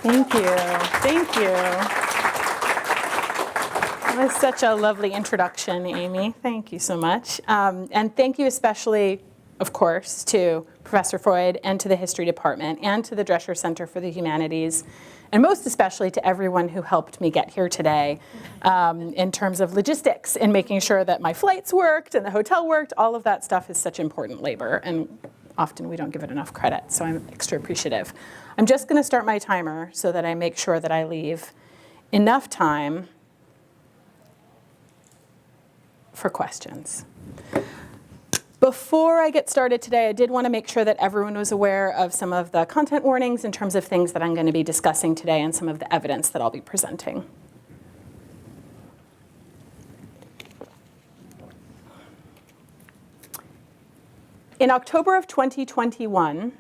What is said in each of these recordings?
Thank you. Thank you. That was such a lovely introduction, Amy. Thank you so much. And thank you especially, of course, to Professor Freud and to the History Department and to the Drescher Center for the Humanities, and most especially to everyone who helped me get here today in terms of logistics and making sure that my flights worked and the hotel worked. All of that stuff is such important labor, and often we don't give it enough credit, so I'm extra appreciative. I'm just going to start my timer so that I make sure that I leave enough time for questions. Before I get started today, I did want to make sure that everyone was aware of some of the content warnings in terms of things that I'm going to be discussing today and some of the evidence that I'll be presenting. In October of 2021,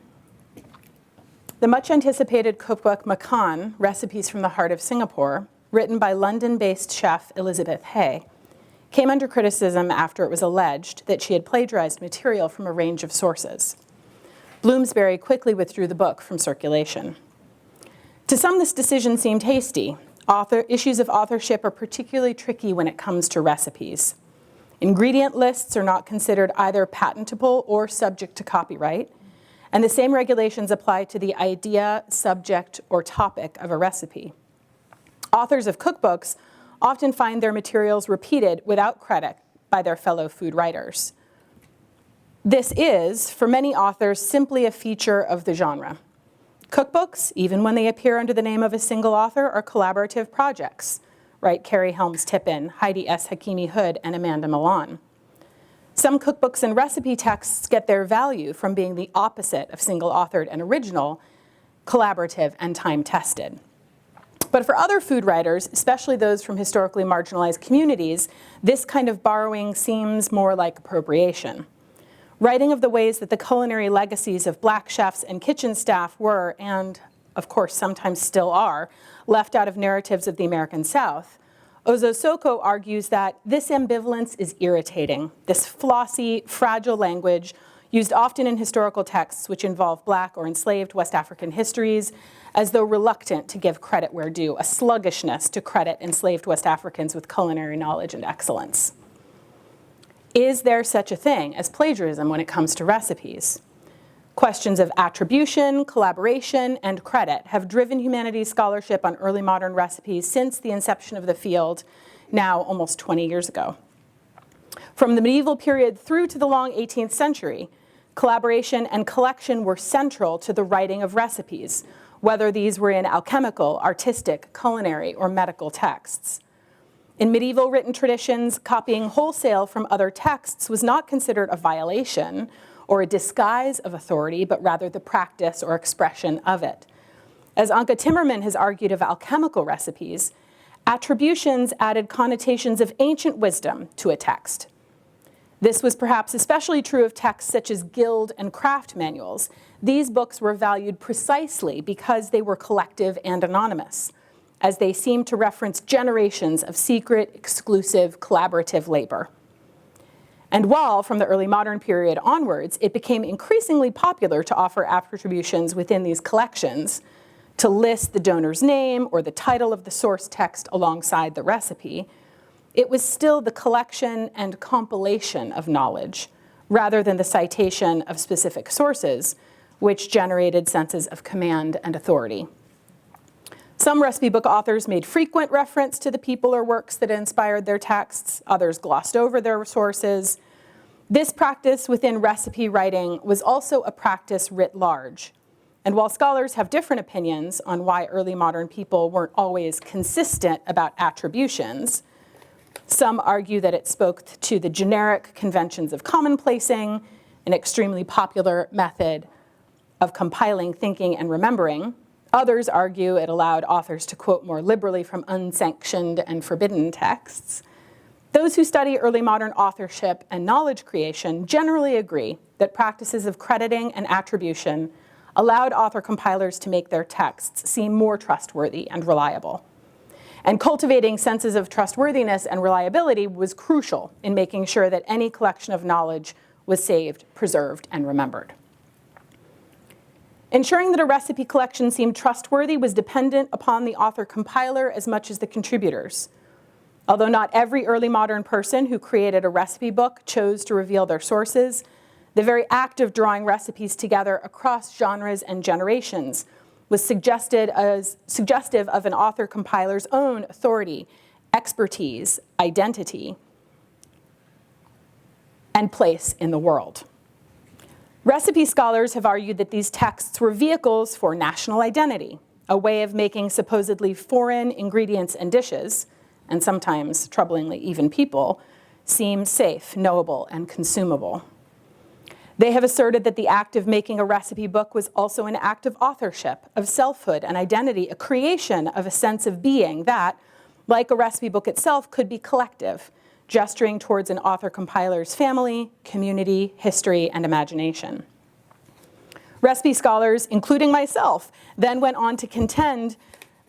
the much anticipated cookbook Makan, Recipes from the Heart of Singapore, written by London-based chef Elizabeth Hay, came under criticism after it was alleged that she had plagiarized material from a range of sources. Bloomsbury quickly withdrew the book from circulation. To some, this decision seemed hasty. Issues of authorship are particularly tricky when it comes to recipes. Ingredient lists are not considered either patentable or subject to copyright, and the same regulations apply to the idea, subject, or topic of a recipe. Authors of cookbooks often find their materials repeated without credit by their fellow food writers. This is, for many authors, simply a feature of the genre. Cookbooks, even when they appear under the name of a single author, are collaborative projects, write Carrie Helms-Tippin, Heidi S. Hakimi Hood, and Amanda Milan. Some cookbooks and recipe texts get their value from being the opposite of single-authored and original, collaborative, and time-tested. But for other food writers, especially those from historically marginalized communities, this kind of borrowing seems more like appropriation. Writing of the ways that the culinary legacies of Black chefs and kitchen staff were, and of course sometimes still are, left out of narratives of the American South, Ozo Soko argues that this ambivalence is irritating. This flossy, fragile language used often in historical texts which involve Black or enslaved West African histories, as though reluctant to give credit where due, a sluggishness to credit enslaved West Africans with culinary knowledge and excellence. Is there such a thing as plagiarism when it comes to recipes? Questions of attribution, collaboration, and credit have driven humanities scholarship on early modern recipes since the inception of the field, now almost 20 years ago. From the medieval period through to the long 18th century, collaboration and collection were central to the writing of recipes, whether these were in alchemical, artistic, culinary, or medical texts. In medieval written traditions, copying wholesale from other texts was not considered a violation or a disguise of authority, but rather the practice or expression of it. As Anke Timmerman has argued of alchemical recipes, attributions added connotations of ancient wisdom to a text. This was perhaps especially true of texts such as guild and craft manuals. These books were valued precisely because they were collective and anonymous, as they seemed to reference generations of secret, exclusive, collaborative labor. And while, from the early modern period onwards, it became increasingly popular to offer attributions within these collections, to list the donor's name or the title of the source text alongside the recipe, it was still the collection and compilation of knowledge, rather than the citation of specific sources, which generated senses of command and authority. Some recipe book authors made frequent reference to the people or works that inspired their texts. Others glossed over their sources. This practice within recipe writing was also a practice writ large. And while scholars have different opinions on why early modern people weren't always consistent about attributions, some argue that it spoke to the generic conventions of commonplacing, an extremely popular method of compiling thinking and remembering. Others argue it allowed authors to quote more liberally from unsanctioned and forbidden texts. Those who study early modern authorship and knowledge creation generally agree that practices of crediting and attribution allowed author compilers to make their texts seem more trustworthy and reliable. And cultivating senses of trustworthiness and reliability was crucial in making sure that any collection of knowledge was saved, preserved, and remembered. Ensuring that a recipe collection seemed trustworthy was dependent upon the author-compiler as much as the contributors. Although not every early modern person who created a recipe book chose to reveal their sources, the very act of drawing recipes together across genres and generations was suggestive of an author-compiler's own authority, expertise, identity, and place in the world. Recipe scholars have argued that these texts were vehicles for national identity, a way of making supposedly foreign ingredients and dishes, and sometimes, troublingly, even people, seem safe, knowable, and consumable. They have asserted that the act of making a recipe book was also an act of authorship, of selfhood and identity, a creation of a sense of being that, like a recipe book itself, could be collective, gesturing towards an author-compiler's family, community, history, and imagination. Recipe scholars, including myself, then went on to contend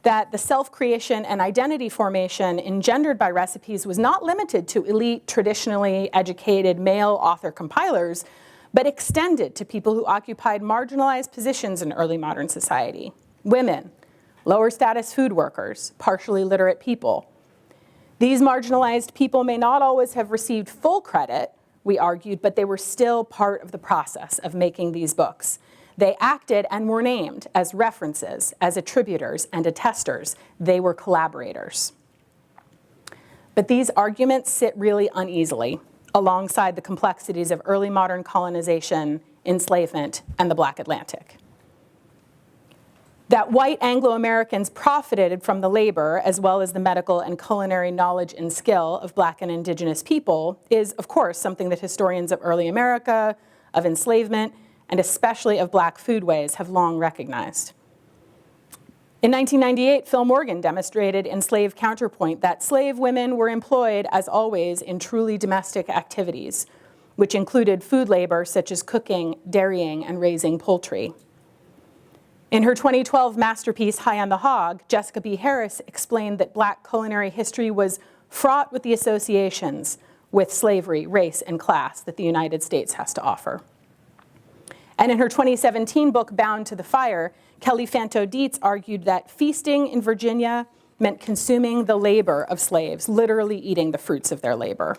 that the self-creation and identity formation engendered by recipes was not limited to elite, traditionally educated male author-compilers, but extended to people who occupied marginalized positions in early modern society: women, lower status food workers, partially literate people. These marginalized people may not always have received full credit, we argued, but they were still part of the process of making these books. They acted and were named as references, as attributors and attesters. They were collaborators. But these arguments sit really uneasily alongside the complexities of early modern colonization, enslavement, and the Black Atlantic. That white Anglo-Americans profited from the labor, as well as the medical and culinary knowledge and skill of Black and Indigenous people, is, of course, something that historians of early America, of enslavement, and especially of Black foodways have long recognized. In 1998, Phil Morgan demonstrated in Slave Counterpoint that slave women were employed, as always, in truly domestic activities, which included food labor such as cooking, dairying, and raising poultry. In her 2012 masterpiece, High on the Hog, Jessica B. Harris explained that Black culinary history was fraught with the associations with slavery, race, and class that the United States has to offer. And in her 2017 book, Bound to the Fire, Kelly Fanto-Dietz argued that feasting in Virginia meant consuming the labor of slaves, literally eating the fruits of their labor.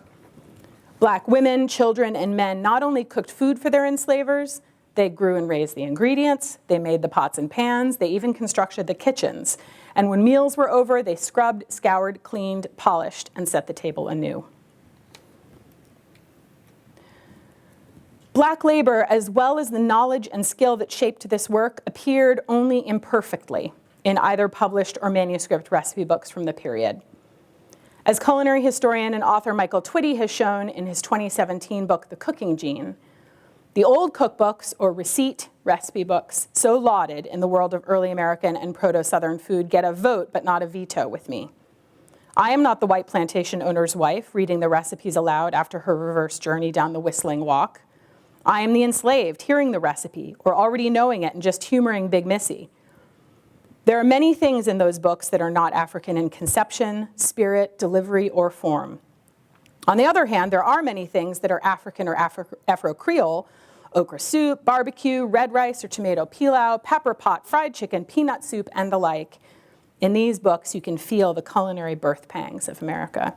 Black women, children, and men not only cooked food for their enslavers, they grew and raised the ingredients, they made the pots and pans, they even constructed the kitchens. And when meals were over, they scrubbed, scoured, cleaned, polished, and set the table anew. Black labor, as well as the knowledge and skill that shaped this work, appeared only imperfectly in either published or manuscript recipe books from the period. As culinary historian and author Michael Twitty has shown in his 2017 book, The Cooking Gene, the old cookbooks, or receipt recipe books, so lauded in the world of early American and proto-Southern food, get a vote but not a veto with me. I am not the white plantation owner's wife reading the recipes aloud after her reverse journey down the Whistling Walk. I am the enslaved hearing the recipe or already knowing it and just humoring Big Missy. There are many things in those books that are not African in conception, spirit, delivery, or form. On the other hand, there are many things that are African or Afro-Creole: okra soup, barbecue, red rice or tomato pilau, pepper pot, fried chicken, peanut soup, and the like. In these books, you can feel the culinary birth pangs of America.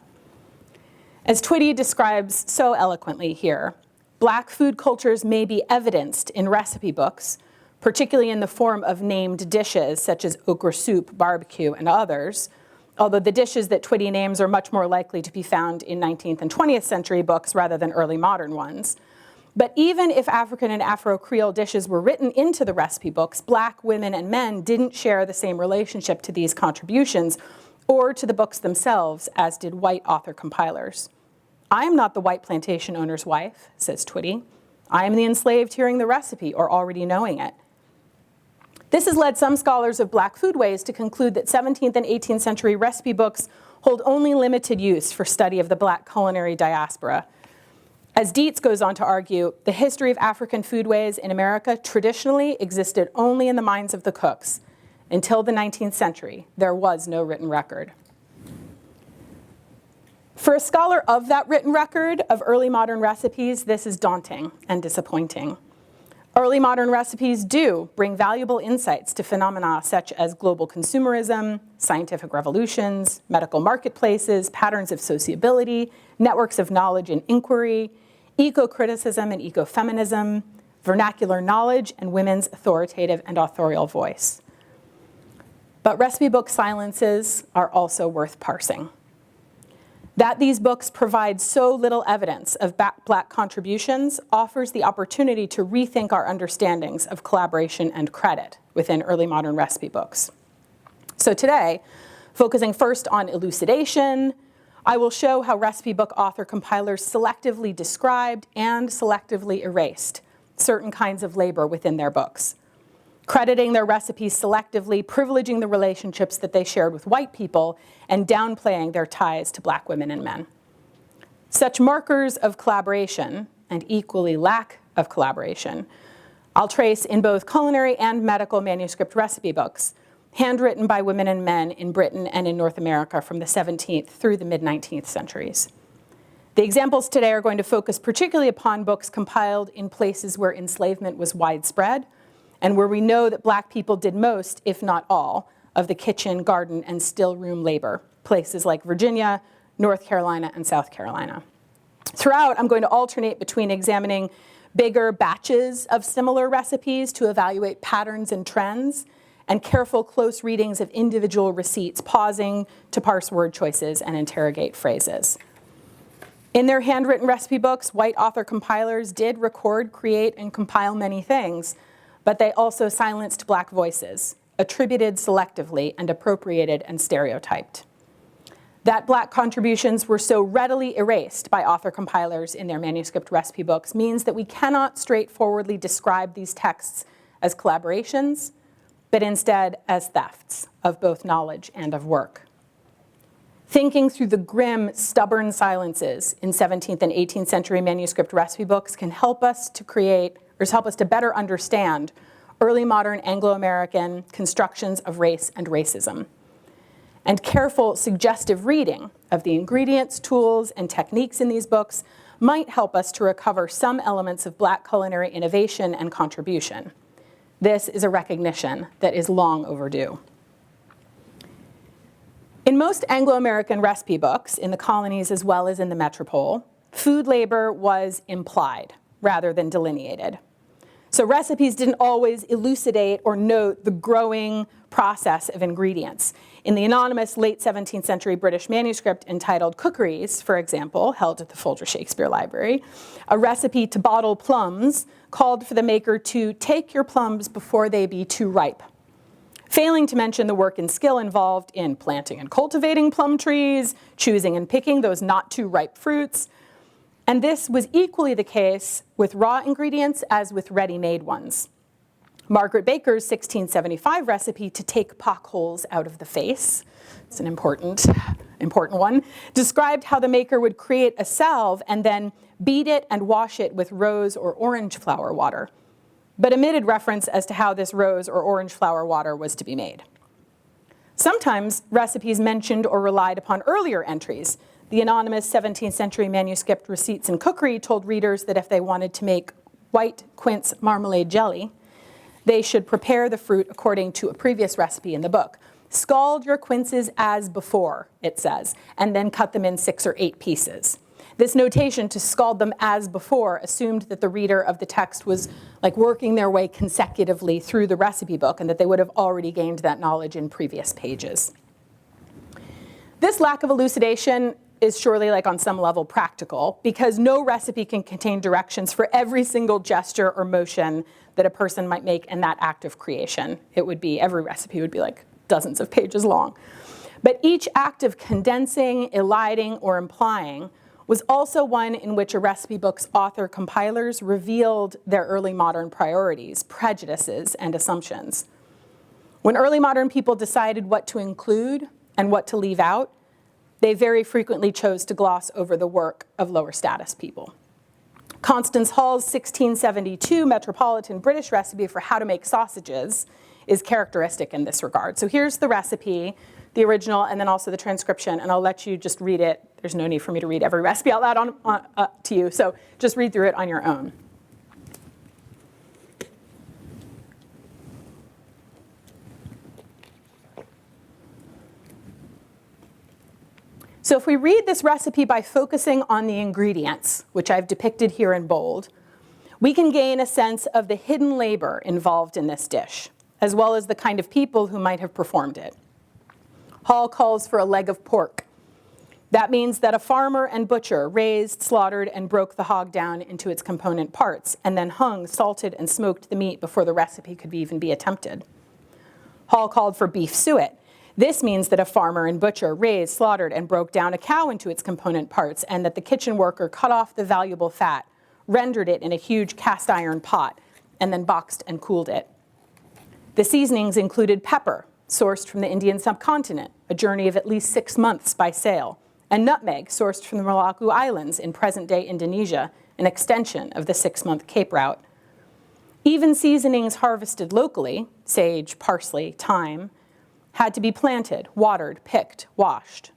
As Twitty describes so eloquently here, Black food cultures may be evidenced in recipe books, particularly in the form of named dishes such as okra soup, barbecue, and others, although the dishes that Twitty names are much more likely to be found in 19th and 20th century books rather than early modern ones. But even if African and Afro-Creole dishes were written into the recipe books, Black women and men didn't share the same relationship to these contributions or to the books themselves as did white author-compilers. I am not the white plantation owner's wife, says Twitty. I am the enslaved hearing the recipe or already knowing it. This has led some scholars of Black foodways to conclude that 17th and 18th century recipe books hold only limited use for study of the Black culinary diaspora. As Dietz goes on to argue, the history of African foodways in America traditionally existed only in the minds of the cooks. Until the 19th century, there was no written record. For a scholar of that written record of early modern recipes, this is daunting and disappointing. Early modern recipes do bring valuable insights to phenomena such as global consumerism, scientific revolutions, medical marketplaces, patterns of sociability, networks of knowledge and inquiry, eco-criticism and ecofeminism, vernacular knowledge, and women's authoritative and authorial voice. But recipe book silences are also worth parsing. That these books provide so little evidence of Black contributions offers the opportunity to rethink our understandings of collaboration and credit within early modern recipe books. So today, focusing first on elucidation, I will show how recipe book author compilers selectively described and selectively erased certain kinds of labor within their books, crediting their recipes selectively, privileging the relationships that they shared with white people, and downplaying their ties to Black women and men. Such markers of collaboration, and equally lack of collaboration, I'll trace in both culinary and medical manuscript recipe books, handwritten by women and men in Britain and in North America from the 17th through the mid-19th centuries. The examples today are going to focus particularly upon books compiled in places where enslavement was widespread, and where we know that Black people did most, if not all, of the kitchen, garden, and still room labor, places like Virginia, North Carolina, and South Carolina. Throughout, I'm going to alternate between examining bigger batches of similar recipes to evaluate patterns and trends, and careful, close readings of individual receipts, pausing to parse word choices and interrogate phrases. In their handwritten recipe books, white author compilers did record, create, and compile many things, but they also silenced Black voices, attributed selectively, and appropriated and stereotyped. That Black contributions were so readily erased by author compilers in their manuscript recipe books means that we cannot straightforwardly describe these texts as collaborations, but instead as thefts of both knowledge and of work. Thinking through the grim, stubborn silences in 17th and 18th century manuscript recipe books can help us to better understand early modern Anglo-American constructions of race and racism. And careful, suggestive reading of the ingredients, tools, and techniques in these books might help us to recover some elements of Black culinary innovation and contribution. This is a recognition that is long overdue. In most Anglo-American recipe books, in the colonies as well as in the metropole, food labor was implied rather than delineated. So recipes didn't always elucidate or note the growing process of ingredients. In the anonymous late 17th century British manuscript entitled Cookeries, for example, held at the Folger Shakespeare Library, a recipe to bottle plums called for the maker to take your plums before they be too ripe, failing to mention the work and skill involved in planting and cultivating plum trees, choosing and picking those not too ripe fruits. And this was equally the case with raw ingredients as with ready-made ones. Margaret Baker's 1675 recipe to take pockholes out of the face, it's an important one, described how the maker would create a salve and then beat it and wash it with rose or orange flower water, but omitted reference as to how this rose or orange flower water was to be made. Sometimes recipes mentioned or relied upon earlier entries. The anonymous 17th century manuscript Receipts in Cookery told readers that if they wanted to make white quince marmalade jelly, they should prepare the fruit according to a previous recipe in the book. Scald your quinces as before, it says, and then cut them in 6 or 8 pieces. This notation to scald them as before assumed that the reader of the text was like working their way consecutively through the recipe book and that they would have already gained that knowledge in previous pages. This lack of elucidation is surely, like, on some level practical, because no recipe can contain directions for every single gesture or motion that a person might make in that act of creation. Every recipe would be like dozens of pages long. But each act of condensing, eliding, or implying was also one in which a recipe book's author compilers revealed their early modern priorities, prejudices, and assumptions. When early modern people decided what to include and what to leave out, they very frequently chose to gloss over the work of lower status people. Constance Hall's 1672 Metropolitan British recipe for how to make sausages is characteristic in this regard. So here's the recipe, the original, and then also the transcription, and I'll let you just read it. There's no need for me to read every recipe out loud to you, so just read through it on your own. So if we read this recipe by focusing on the ingredients, which I've depicted here in bold, we can gain a sense of the hidden labor involved in this dish, as well as the kind of people who might have performed it. Hall calls for a leg of pork. That means that a farmer and butcher raised, slaughtered, and broke the hog down into its component parts, and then hung, salted, and smoked the meat before the recipe could even be attempted. Hall called for beef suet. This means that a farmer and butcher raised, slaughtered, and broke down a cow into its component parts, and that the kitchen worker cut off the valuable fat, rendered it in a huge cast iron pot, and then boxed and cooled it. The seasonings included pepper, sourced from the Indian subcontinent, a journey of at least 6 months by sail, and nutmeg, sourced from the Maluku Islands in present-day Indonesia, an extension of the 6-month Cape route. Even seasonings harvested locally, sage, parsley, thyme, had to be planted, watered, picked, washed.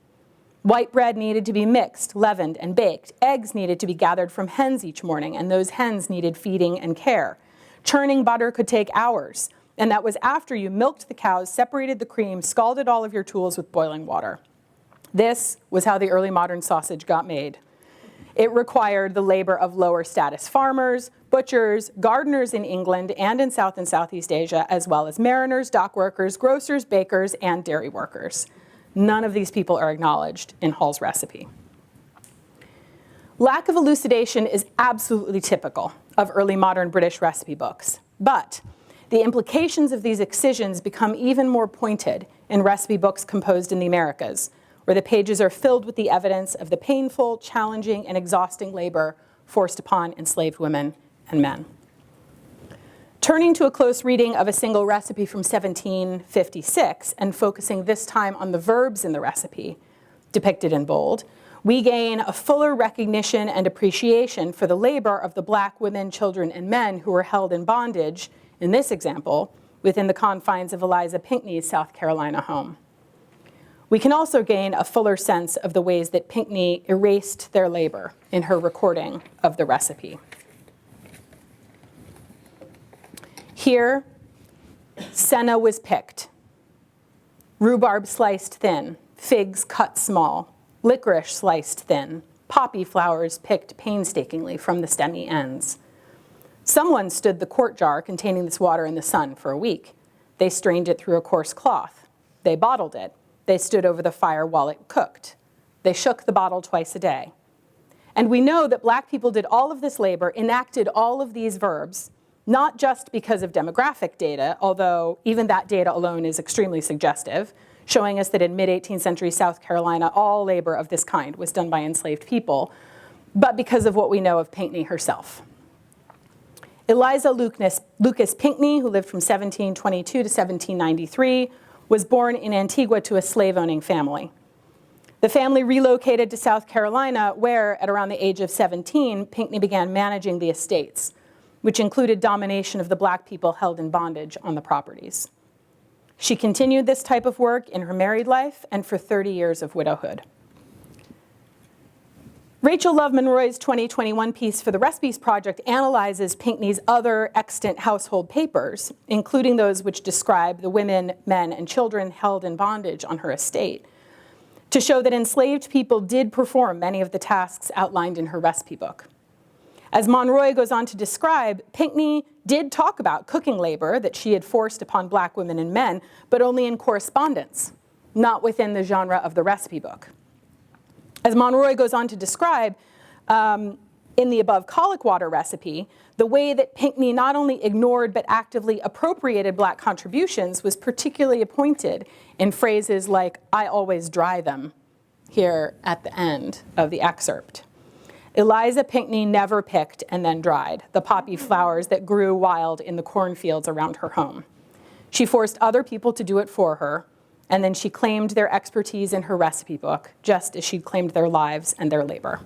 White bread needed to be mixed, leavened, and baked. Eggs needed to be gathered from hens each morning, and those hens needed feeding and care. Churning butter could take hours, and that was after you milked the cows, separated the cream, scalded all of your tools with boiling water. This was how the early modern sausage got made. It required the labor of lower status farmers, butchers, gardeners in England and in South and Southeast Asia, as well as mariners, dock workers, grocers, bakers, and dairy workers. None of these people are acknowledged in Hall's recipe. Lack of elucidation is absolutely typical of early modern British recipe books, but the implications of these excisions become even more pointed in recipe books composed in the Americas, where the pages are filled with the evidence of the painful, challenging, and exhausting labor forced upon enslaved women and men. Turning to a close reading of a single recipe from 1756 and focusing this time on the verbs in the recipe, depicted in bold, we gain a fuller recognition and appreciation for the labor of the Black women, children, and men who were held in bondage, in this example, within the confines of Eliza Pinckney's South Carolina home. We can also gain a fuller sense of the ways that Pinckney erased their labor in her recording of the recipe. Here, senna was picked, rhubarb sliced thin, figs cut small, licorice sliced thin, poppy flowers picked painstakingly from the stemmy ends. Someone stood the quart jar containing this water in the sun for a week. They strained it through a coarse cloth. They bottled it. They stood over the fire while it cooked. They shook the bottle twice a day. And we know that Black people did all of this labor, enacted all of these verbs, not just because of demographic data, although even that data alone is extremely suggestive, showing us that in mid-18th century South Carolina, all labor of this kind was done by enslaved people, but because of what we know of Pinckney herself. Eliza Lucas Pinckney, who lived from 1722 to 1793, was born in Antigua to a slave-owning family. The family relocated to South Carolina, where, at around the age of 17, Pinckney began managing the estates, which included domination of the Black people held in bondage on the properties. She continued this type of work in her married life and for 30 years of widowhood. Rachel Love Monroy's 2021 piece for the Recipes Project analyzes Pinckney's other extant household papers, including those which describe the women, men, and children held in bondage on her estate, to show that enslaved people did perform many of the tasks outlined in her recipe book. As Monroy goes on to describe, Pinckney did talk about cooking labor that she had forced upon Black women and men, but only in correspondence, not within the genre of the recipe book. As Monroy goes on to describe, in the above colic water recipe, the way that Pinckney not only ignored but actively appropriated Black contributions was particularly pointed in phrases like, "I always dry them," here at the end of the excerpt. Eliza Pinckney never picked and then dried the poppy flowers that grew wild in the cornfields around her home. She forced other people to do it for her, and then she claimed their expertise in her recipe book, just as she'd claimed their lives and their labor.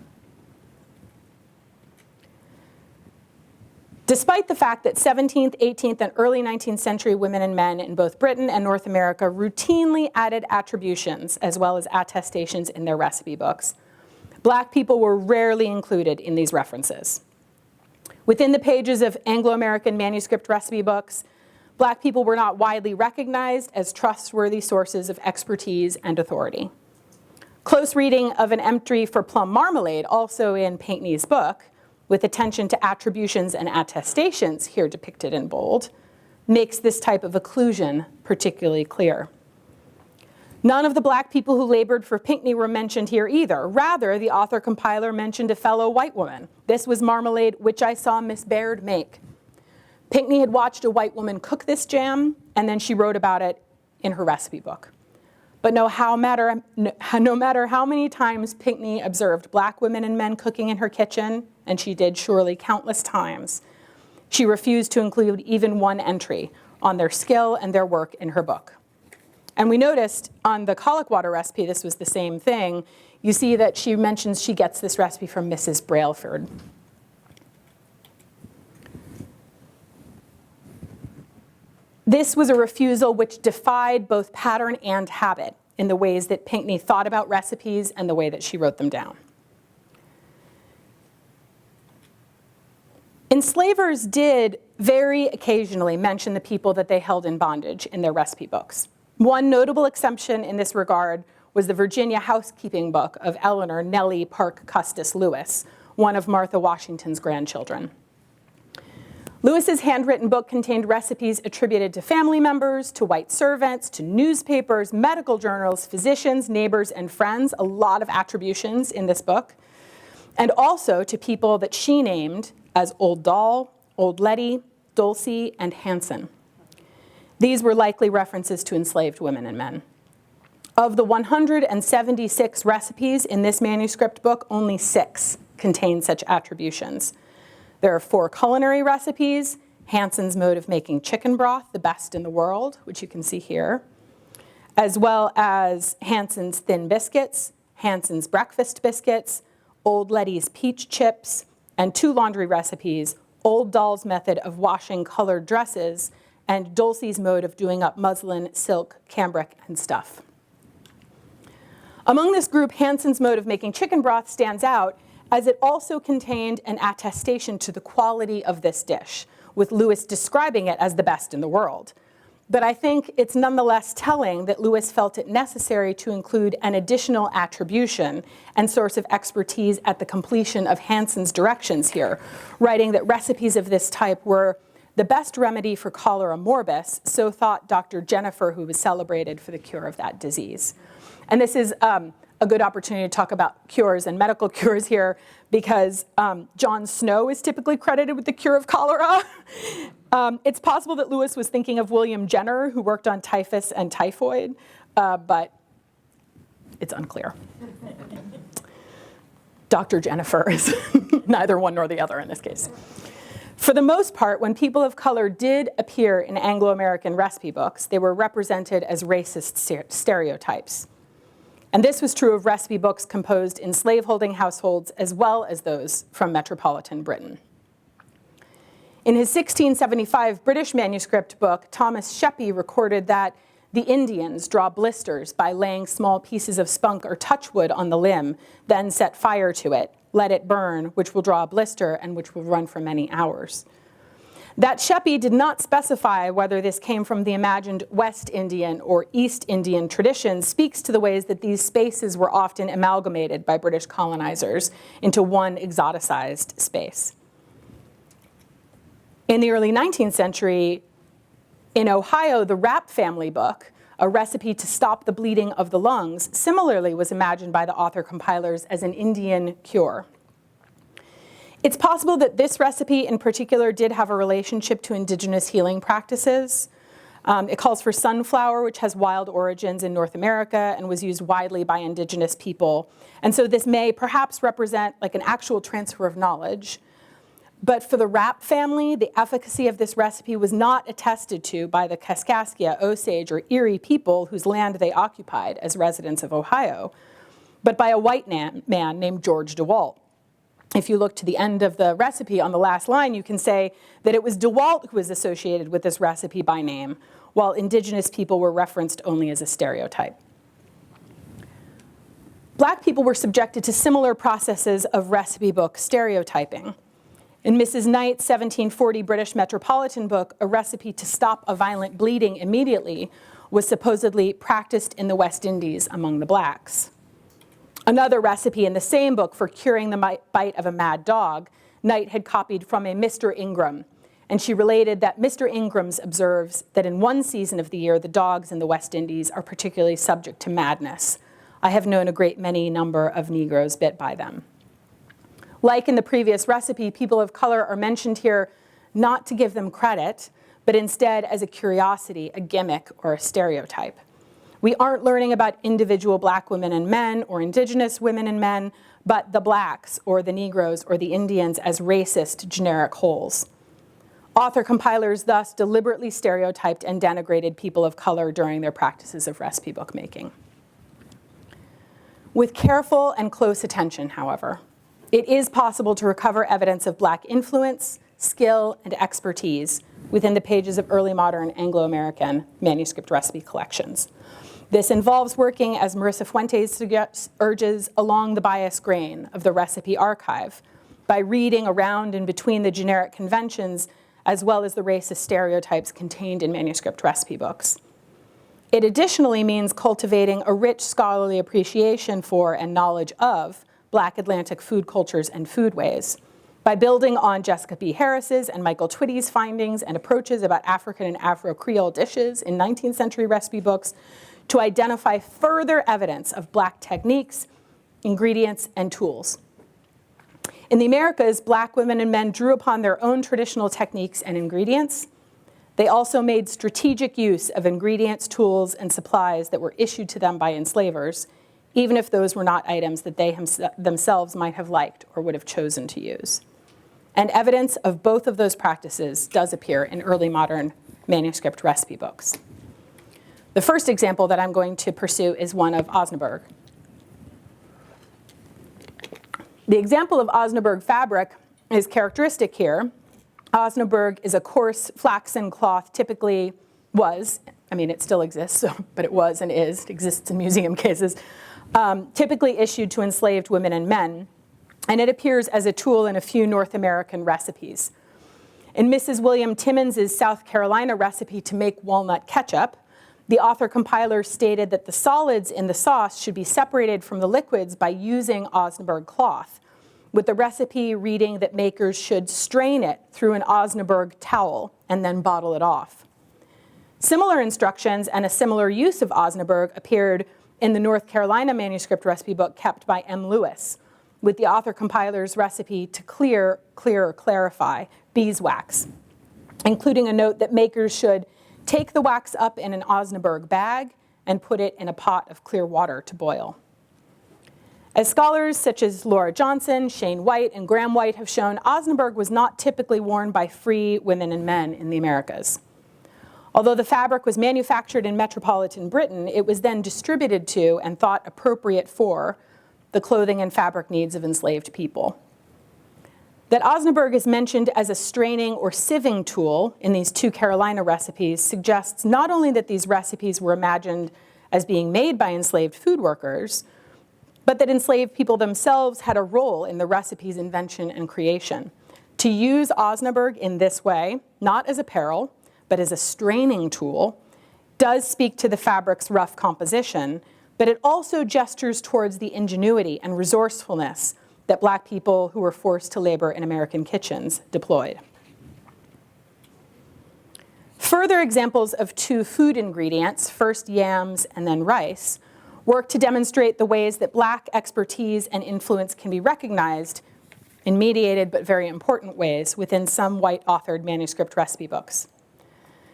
Despite the fact that 17th, 18th, and early 19th century women and men in both Britain and North America routinely added attributions as well as attestations in their recipe books, Black people were rarely included in these references. Within the pages of Anglo-American manuscript recipe books, Black people were not widely recognized as trustworthy sources of expertise and authority. Close reading of an entry for plum marmalade, also in Pinckney's book, with attention to attributions and attestations, here depicted in bold, makes this type of occlusion particularly clear. None of the black people who labored for Pinckney were mentioned here either. Rather, the author-compiler mentioned a fellow white woman. This was marmalade which I saw Miss Baird make. Pinckney had watched a white woman cook this jam, and then she wrote about it in her recipe book. But no matter how many times Pinckney observed black women and men cooking in her kitchen, and she did surely countless times, she refused to include even one entry on their skill and their work in her book. And we noticed on the colic water recipe, this was the same thing. You see that she mentions she gets this recipe from Mrs. Brailsford. This was a refusal which defied both pattern and habit in the ways that Pinckney thought about recipes and the way that she wrote them down. Enslavers did very occasionally mention the people that they held in bondage in their recipe books. One notable exception in this regard was the Virginia housekeeping book of Eleanor Nellie Parke Custis Lewis, one of Martha Washington's grandchildren. Lewis's handwritten book contained recipes attributed to family members, to white servants, to newspapers, medical journals, physicians, neighbors, and friends, a lot of attributions in this book, and also to people that she named as Old Doll, Old Letty, Dulcie, and Hanson. These were likely references to enslaved women and men. Of the 176 recipes in this manuscript book, only 6 contain such attributions. There are 4 culinary recipes, Hanson's mode of making chicken broth, the best in the world, which you can see here, as well as Hanson's thin biscuits, Hanson's breakfast biscuits, Old Letty's peach chips, and 2 laundry recipes, Old Doll's method of washing colored dresses, and Dulcie's mode of doing up muslin, silk, cambric, and stuff. Among this group, Hanson's mode of making chicken broth stands out as it also contained an attestation to the quality of this dish, with Lewis describing it as the best in the world. But I think it's nonetheless telling that Lewis felt it necessary to include an additional attribution and source of expertise at the completion of Hanson's directions here, writing that recipes of this type were the best remedy for cholera morbus, so thought Dr. Jennifer, who was celebrated for the cure of that disease. And this is a good opportunity to talk about cures and medical cures here, because John Snow is typically credited with the cure of cholera. It's possible that Lewis was thinking of William Jenner, who worked on typhus and typhoid, but it's unclear. Dr. Jennifer is neither one nor the other in this case. For the most part, when people of color did appear in Anglo-American recipe books, they were represented as racist stereotypes. And this was true of recipe books composed in slaveholding households as well as those from metropolitan Britain. In his 1675 British manuscript book, Thomas Sheppey recorded that the Indians draw blisters by laying small pieces of spunk or touchwood on the limb, then set fire to it, let it burn, which will draw a blister and which will run for many hours. That Sheppey did not specify whether this came from the imagined West Indian or East Indian tradition speaks to the ways that these spaces were often amalgamated by British colonizers into one exoticized space. In the early 19th century, in Ohio, the Rapp family book, a recipe to stop the bleeding of the lungs, similarly was imagined by the author-compilers as an Indian cure. It's possible that this recipe in particular did have a relationship to indigenous healing practices. It calls for sunflower, which has wild origins in North America and was used widely by indigenous people. And so this may perhaps represent like an actual transfer of knowledge. But for the Rapp family, the efficacy of this recipe was not attested to by the Kaskaskia, Osage, or Erie people whose land they occupied as residents of Ohio, but by a white man named George DeWalt. If you look to the end of the recipe on the last line, you can say that it was DeWalt who was associated with this recipe by name, while indigenous people were referenced only as a stereotype. Black people were subjected to similar processes of recipe book stereotyping. In Mrs. Knight's 1740 British Metropolitan book, a recipe to stop a violent bleeding immediately was supposedly practiced in the West Indies among the blacks. Another recipe in the same book for curing the bite of a mad dog, Knight had copied from a Mr. Ingram, and she related that Mr. Ingram's observes that in one season of the year, the dogs in the West Indies are particularly subject to madness. I have known a great many number of Negroes bit by them. Like in the previous recipe, people of color are mentioned here not to give them credit, but instead as a curiosity, a gimmick, or a stereotype. We aren't learning about individual black women and men or indigenous women and men, but the blacks or the Negroes or the Indians as racist generic wholes. Author-compilers thus deliberately stereotyped and denigrated people of color during their practices of recipe book making. With careful and close attention, however, it is possible to recover evidence of black influence, skill, and expertise within the pages of early modern Anglo-American manuscript recipe collections. This involves working, as Marissa Fuentes urges, along the bias grain of the recipe archive by reading around and between the generic conventions as well as the racist stereotypes contained in manuscript recipe books. It additionally means cultivating a rich scholarly appreciation for and knowledge of Black Atlantic food cultures and foodways by building on Jessica B. Harris's and Michael Twitty's findings and approaches about African and Afro-Creole dishes in 19th century recipe books to identify further evidence of black techniques, ingredients, and tools. In the Americas, black women and men drew upon their own traditional techniques and ingredients. They also made strategic use of ingredients, tools, and supplies that were issued to them by enslavers, even if those were not items that they themselves might have liked or would have chosen to use. And evidence of both of those practices does appear in early modern manuscript recipe books. The first example that I'm going to pursue is one of Osnaburg. The example of Osnaburg fabric is characteristic here. Osnaburg is a coarse flaxen cloth, typically was, I mean, it still exists, but it was and is, it exists in museum cases, typically issued to enslaved women and men, and it appears as a tool in a few North American recipes. In Mrs. William Timmons's South Carolina recipe to make walnut ketchup, the author-compiler stated that the solids in the sauce should be separated from the liquids by using Osnaburg cloth, with the recipe reading that makers should strain it through an Osnaburg towel and then bottle it off. Similar instructions and a similar use of Osnaburg appeared in the North Carolina manuscript recipe book kept by M. Lewis, with the author-compiler's recipe to clarify beeswax, including a note that makers should take the wax up in an Osnaburg bag and put it in a pot of clear water to boil. As scholars such as Laura Johnson, Shane White, and Graham White have shown, Osnaburg was not typically worn by free women and men in the Americas. Although the fabric was manufactured in metropolitan Britain, it was then distributed to and thought appropriate for the clothing and fabric needs of enslaved people. That Osnaburg is mentioned as a straining or sieving tool in these two Carolina recipes suggests not only that these recipes were imagined as being made by enslaved food workers, but that enslaved people themselves had a role in the recipe's invention and creation. To use Osnaburg in this way, not as apparel, but as a straining tool, does speak to the fabric's rough composition, but it also gestures towards the ingenuity and resourcefulness that Black people who were forced to labor in American kitchens deployed. Further examples of two food ingredients, first yams and then rice, work to demonstrate the ways that Black expertise and influence can be recognized in mediated but very important ways within some white-authored manuscript recipe books.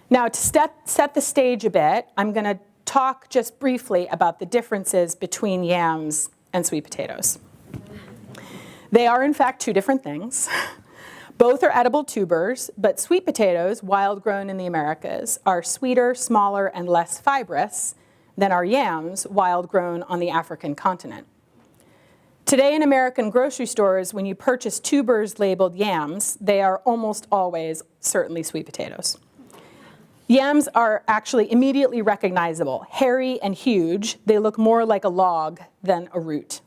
Now, to set the stage a bit, I'm going to talk just briefly about the differences between yams and sweet potatoes. They are, in fact, two different things. Both are edible tubers, but sweet potatoes, wild grown in the Americas, are sweeter, smaller, and less fibrous than are yams, wild grown on the African continent. Today in American grocery stores, when you purchase tubers labeled yams, they are almost always certainly sweet potatoes. Yams are actually immediately recognizable. Hairy and huge, they look more like a log than a root.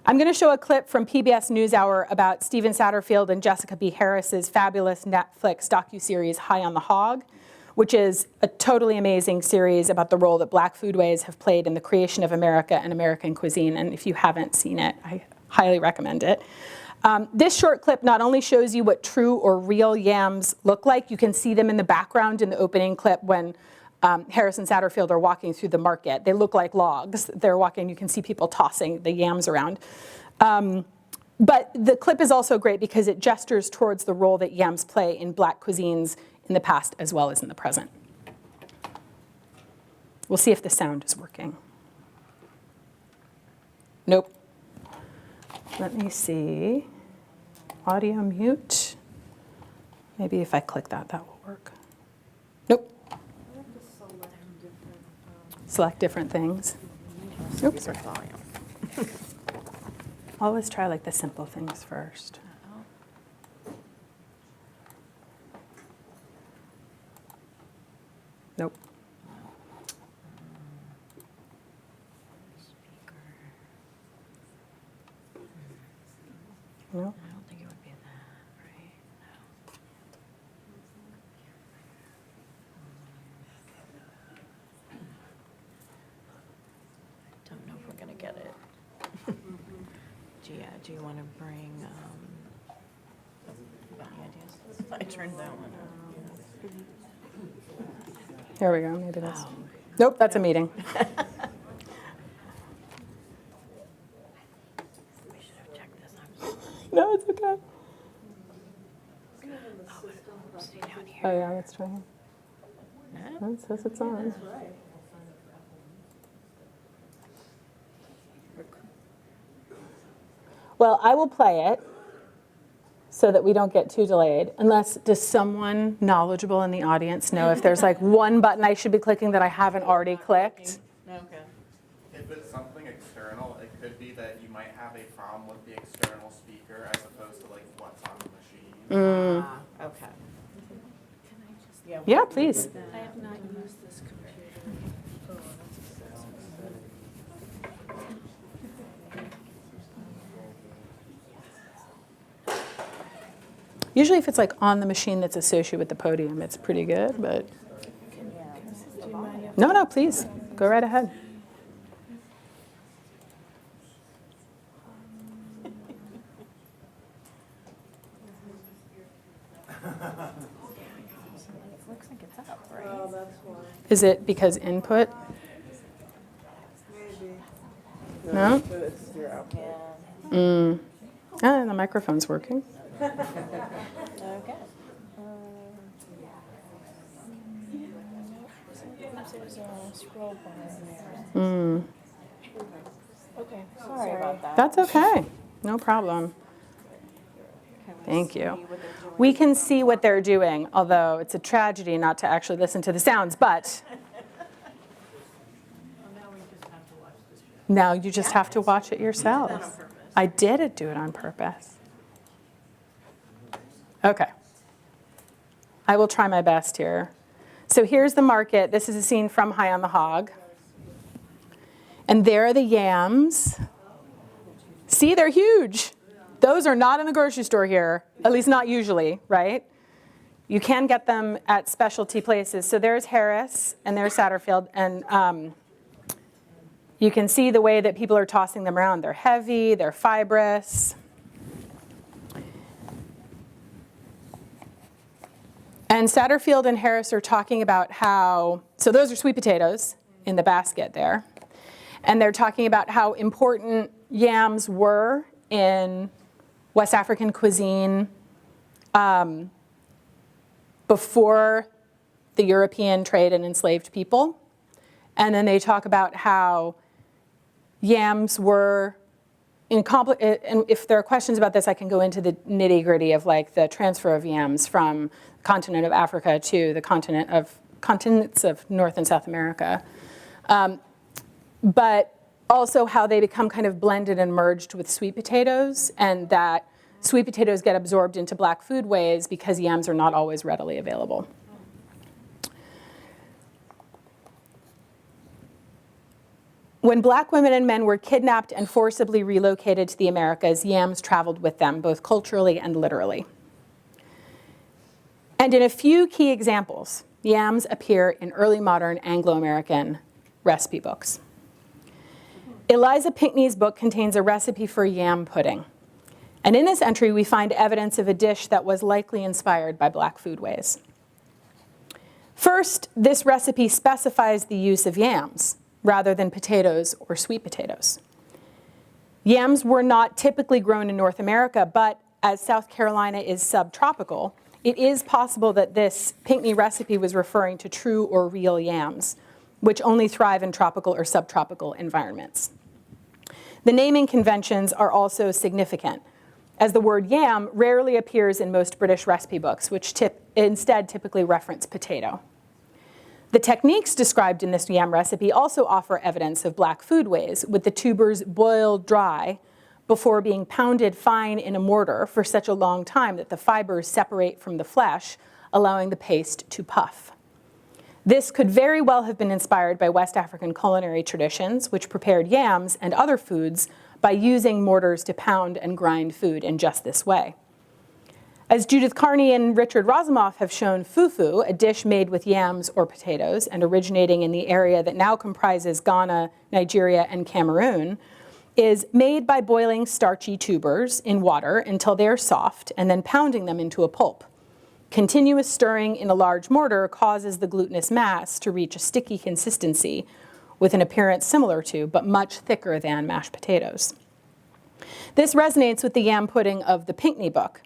I'm going to show a clip from PBS NewsHour about Stephen Satterfield and Jessica B. Harris's fabulous Netflix docuseries High on the Hog, which is a totally amazing series about the role that Black foodways have played in the creation of America and American cuisine. And if you haven't seen it, I highly recommend it. This short clip not only shows you what true or real yams look like, you can see them in the background in the opening clip when Harris and Satterfield are walking through the market. They look like logs. They're walking, you can see people tossing the yams around. But the clip is also great because it gestures towards the role that yams play in Black cuisines in the past as well as in the present. We'll see if the sound is working. Nope. Let me see. Audio mute. Maybe if I click that, that will work. Nope. Select different things. Oops. Always try like the simple things first. Nope. No. I don't think it would be that, right? No. Don't know if we're gonna get it. Do you want to bring any ideas? I turned that one on. Here we go. Maybe that's. Oh. Nope, that's a meeting. We should have checked this. I'm sorry. No, it's okay. Oh, see down here. Oh yeah, let's try it. No? It says it's on. Well, I will play it so that we don't get too delayed. Unless, does someone knowledgeable in the audience know if there's like one button I should be clicking that I haven't already clicked? No, okay. If it's something external, it could be that you might have a problem with the external speaker as opposed to like what's on the machine. Okay. Yeah, please. I have not used this computer. Usually if it's like on the machine that's associated with the podium, it's pretty good, but. No, please, go right ahead. Looks like it's up, right? Is it because input? Maybe. No? But it's your output. Ah, the microphone's working. Okay. There's a scroll bar in there. Okay, sorry about that. That's okay, no problem. Thank you. We can see what they're doing, although it's a tragedy not to actually listen to the sounds, but. Now you just have to watch it yourselves. I did do it on purpose. Okay. I will try my best here. So here's the market. This is a scene from High on the Hog. And there are the yams. See, they're huge. Those are not in the grocery store here, at least not usually, right? You can get them at specialty places. So there's Harris and there's Satterfield. And you can see the way that people are tossing them around. They're heavy, they're fibrous. And Satterfield and Harris are talking about how, so those are sweet potatoes in the basket there. And they're talking about how important yams were in West African cuisine before the European trade and enslaved people. And then they talk about how yams were and if there are questions about this, I can go into the nitty-gritty of like the transfer of yams from the continent of Africa to the continents of North and South America. But also how they become kind of blended and merged with sweet potatoes, and that sweet potatoes get absorbed into Black foodways because yams are not always readily available. When Black women and men were kidnapped and forcibly relocated to the Americas, yams traveled with them, both culturally and literally. And in a few key examples, yams appear in early modern Anglo-American recipe books. Eliza Pinckney's book contains a recipe for yam pudding. And in this entry, we find evidence of a dish that was likely inspired by Black foodways. First, this recipe specifies the use of yams rather than potatoes or sweet potatoes. Yams were not typically grown in North America, but as South Carolina is subtropical, it is possible that this Pinckney recipe was referring to true or real yams, which only thrive in tropical or subtropical environments. The naming conventions are also significant, as the word yam rarely appears in most British recipe books, which instead typically reference potato. The techniques described in this yam recipe also offer evidence of Black foodways, with the tubers boiled dry before being pounded fine in a mortar for such a long time that the fibers separate from the flesh, allowing the paste to puff. This could very well have been inspired by West African culinary traditions, which prepared yams and other foods by using mortars to pound and grind food in just this way. As Judith Carney and Richard Razumoff have shown, fufu, a dish made with yams or potatoes and originating in the area that now comprises Ghana, Nigeria, and Cameroon, is made by boiling starchy tubers in water until they are soft and then pounding them into a pulp. Continuous stirring in a large mortar causes the glutinous mass to reach a sticky consistency with an appearance similar to, but much thicker than, mashed potatoes. This resonates with the yam pudding of the Pinckney book.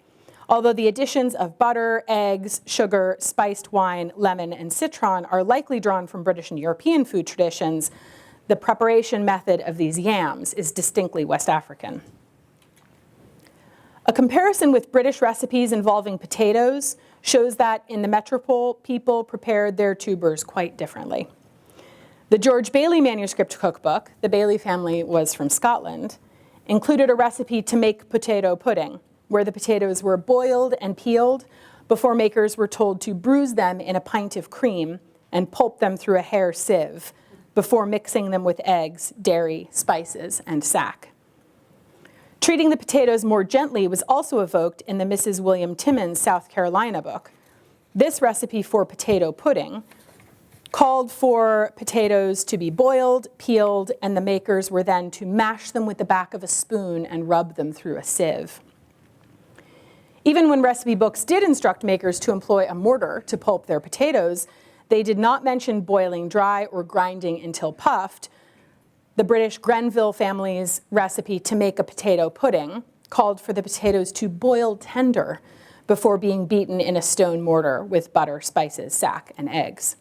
Although the additions of butter, eggs, sugar, spiced wine, lemon, and citron are likely drawn from British and European food traditions, the preparation method of these yams is distinctly West African. A comparison with British recipes involving potatoes shows that in the metropole, people prepared their tubers quite differently. The George Bailey manuscript cookbook, the Bailey family was from Scotland, included a recipe to make potato pudding, where the potatoes were boiled and peeled before makers were told to bruise them in a pint of cream and pulp them through a hair sieve before mixing them with eggs, dairy, spices, and sack. Treating the potatoes more gently was also evoked in the Mrs. William Timmons South Carolina book. This recipe for potato pudding called for potatoes to be boiled, peeled, and the makers were then to mash them with the back of a spoon and rub them through a sieve. Even when recipe books did instruct makers to employ a mortar to pulp their potatoes, they did not mention boiling dry or grinding until puffed. The British Grenville family's recipe to make a potato pudding called for the potatoes to boil tender before being beaten in a stone mortar with butter, spices, sack, and eggs.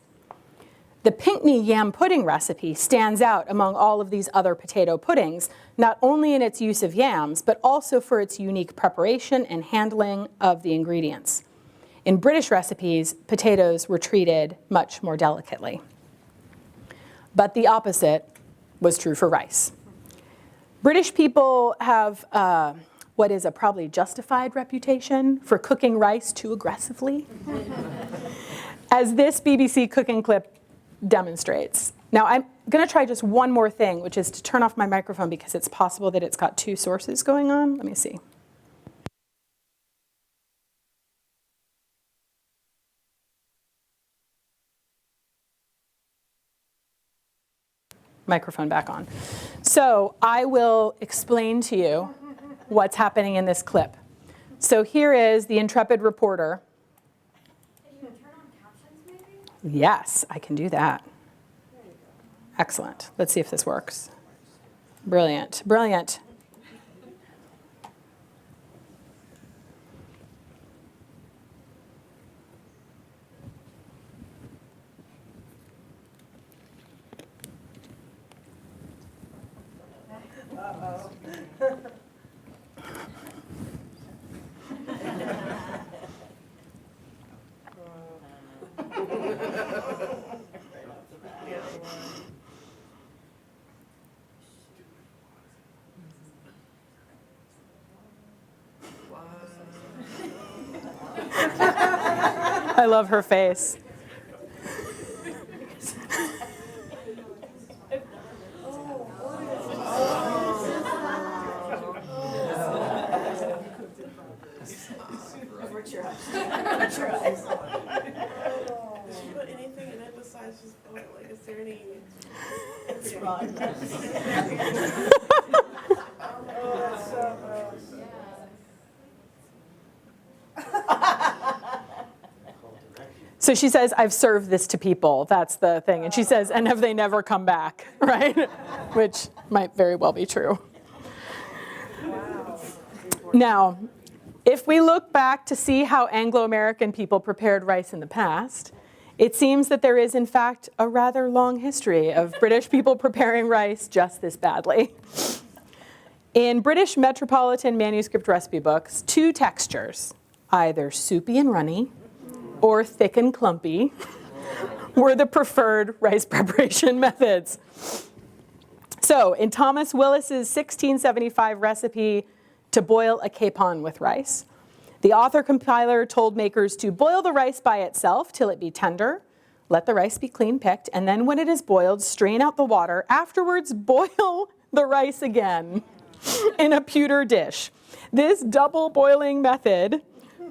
The Pinckney yam pudding recipe stands out among all of these other potato puddings, not only in its use of yams, but also for its unique preparation and handling of the ingredients. In British recipes, potatoes were treated much more delicately. But the opposite was true for rice. British people have what is a probably justified reputation for cooking rice too aggressively, as this BBC cooking clip demonstrates. Now, I'm going to try just one more thing, which is to turn off my microphone because it's possible that it's got two sources going on. Let me see. Microphone back on. So I will explain to you what's happening in this clip. So here is the intrepid reporter. Can you turn on captions maybe? Yes, I can do that. Excellent. Let's see if this works. Brilliant, brilliant. I love her face. that's so gross. So she says, I've served this to people. That's the thing. And she says, and have they never come back, right? Which might very well be true. Now, if we look back to see how Anglo-American people prepared rice in the past, it seems that there is, in fact, a rather long history of British people preparing rice just this badly. In British metropolitan manuscript recipe books, two textures, either soupy and runny or thick and clumpy, were the preferred rice preparation methods. So in Thomas Willis's 1675 recipe to boil a capon with rice, the author-compiler told makers to boil the rice by itself till it be tender, let the rice be clean picked, and then when it is boiled, strain out the water. Afterwards, boil the rice again in a pewter dish. This double boiling method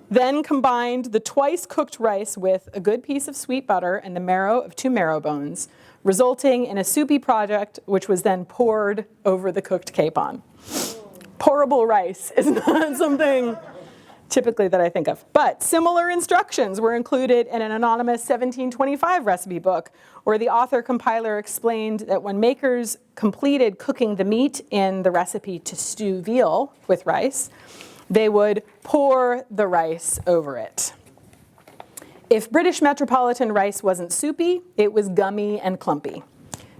then combined the twice cooked rice with a good piece of sweet butter and the marrow of 2 marrow bones, resulting in a soupy product which was then poured over the cooked capon. Pourable rice is not something typically that I think of. But similar instructions were included in an anonymous 1725 recipe book, where the author-compiler explained that when makers completed cooking the meat in the recipe to stew veal with rice, they would pour the rice over it. If British metropolitan rice wasn't soupy, it was gummy and clumpy.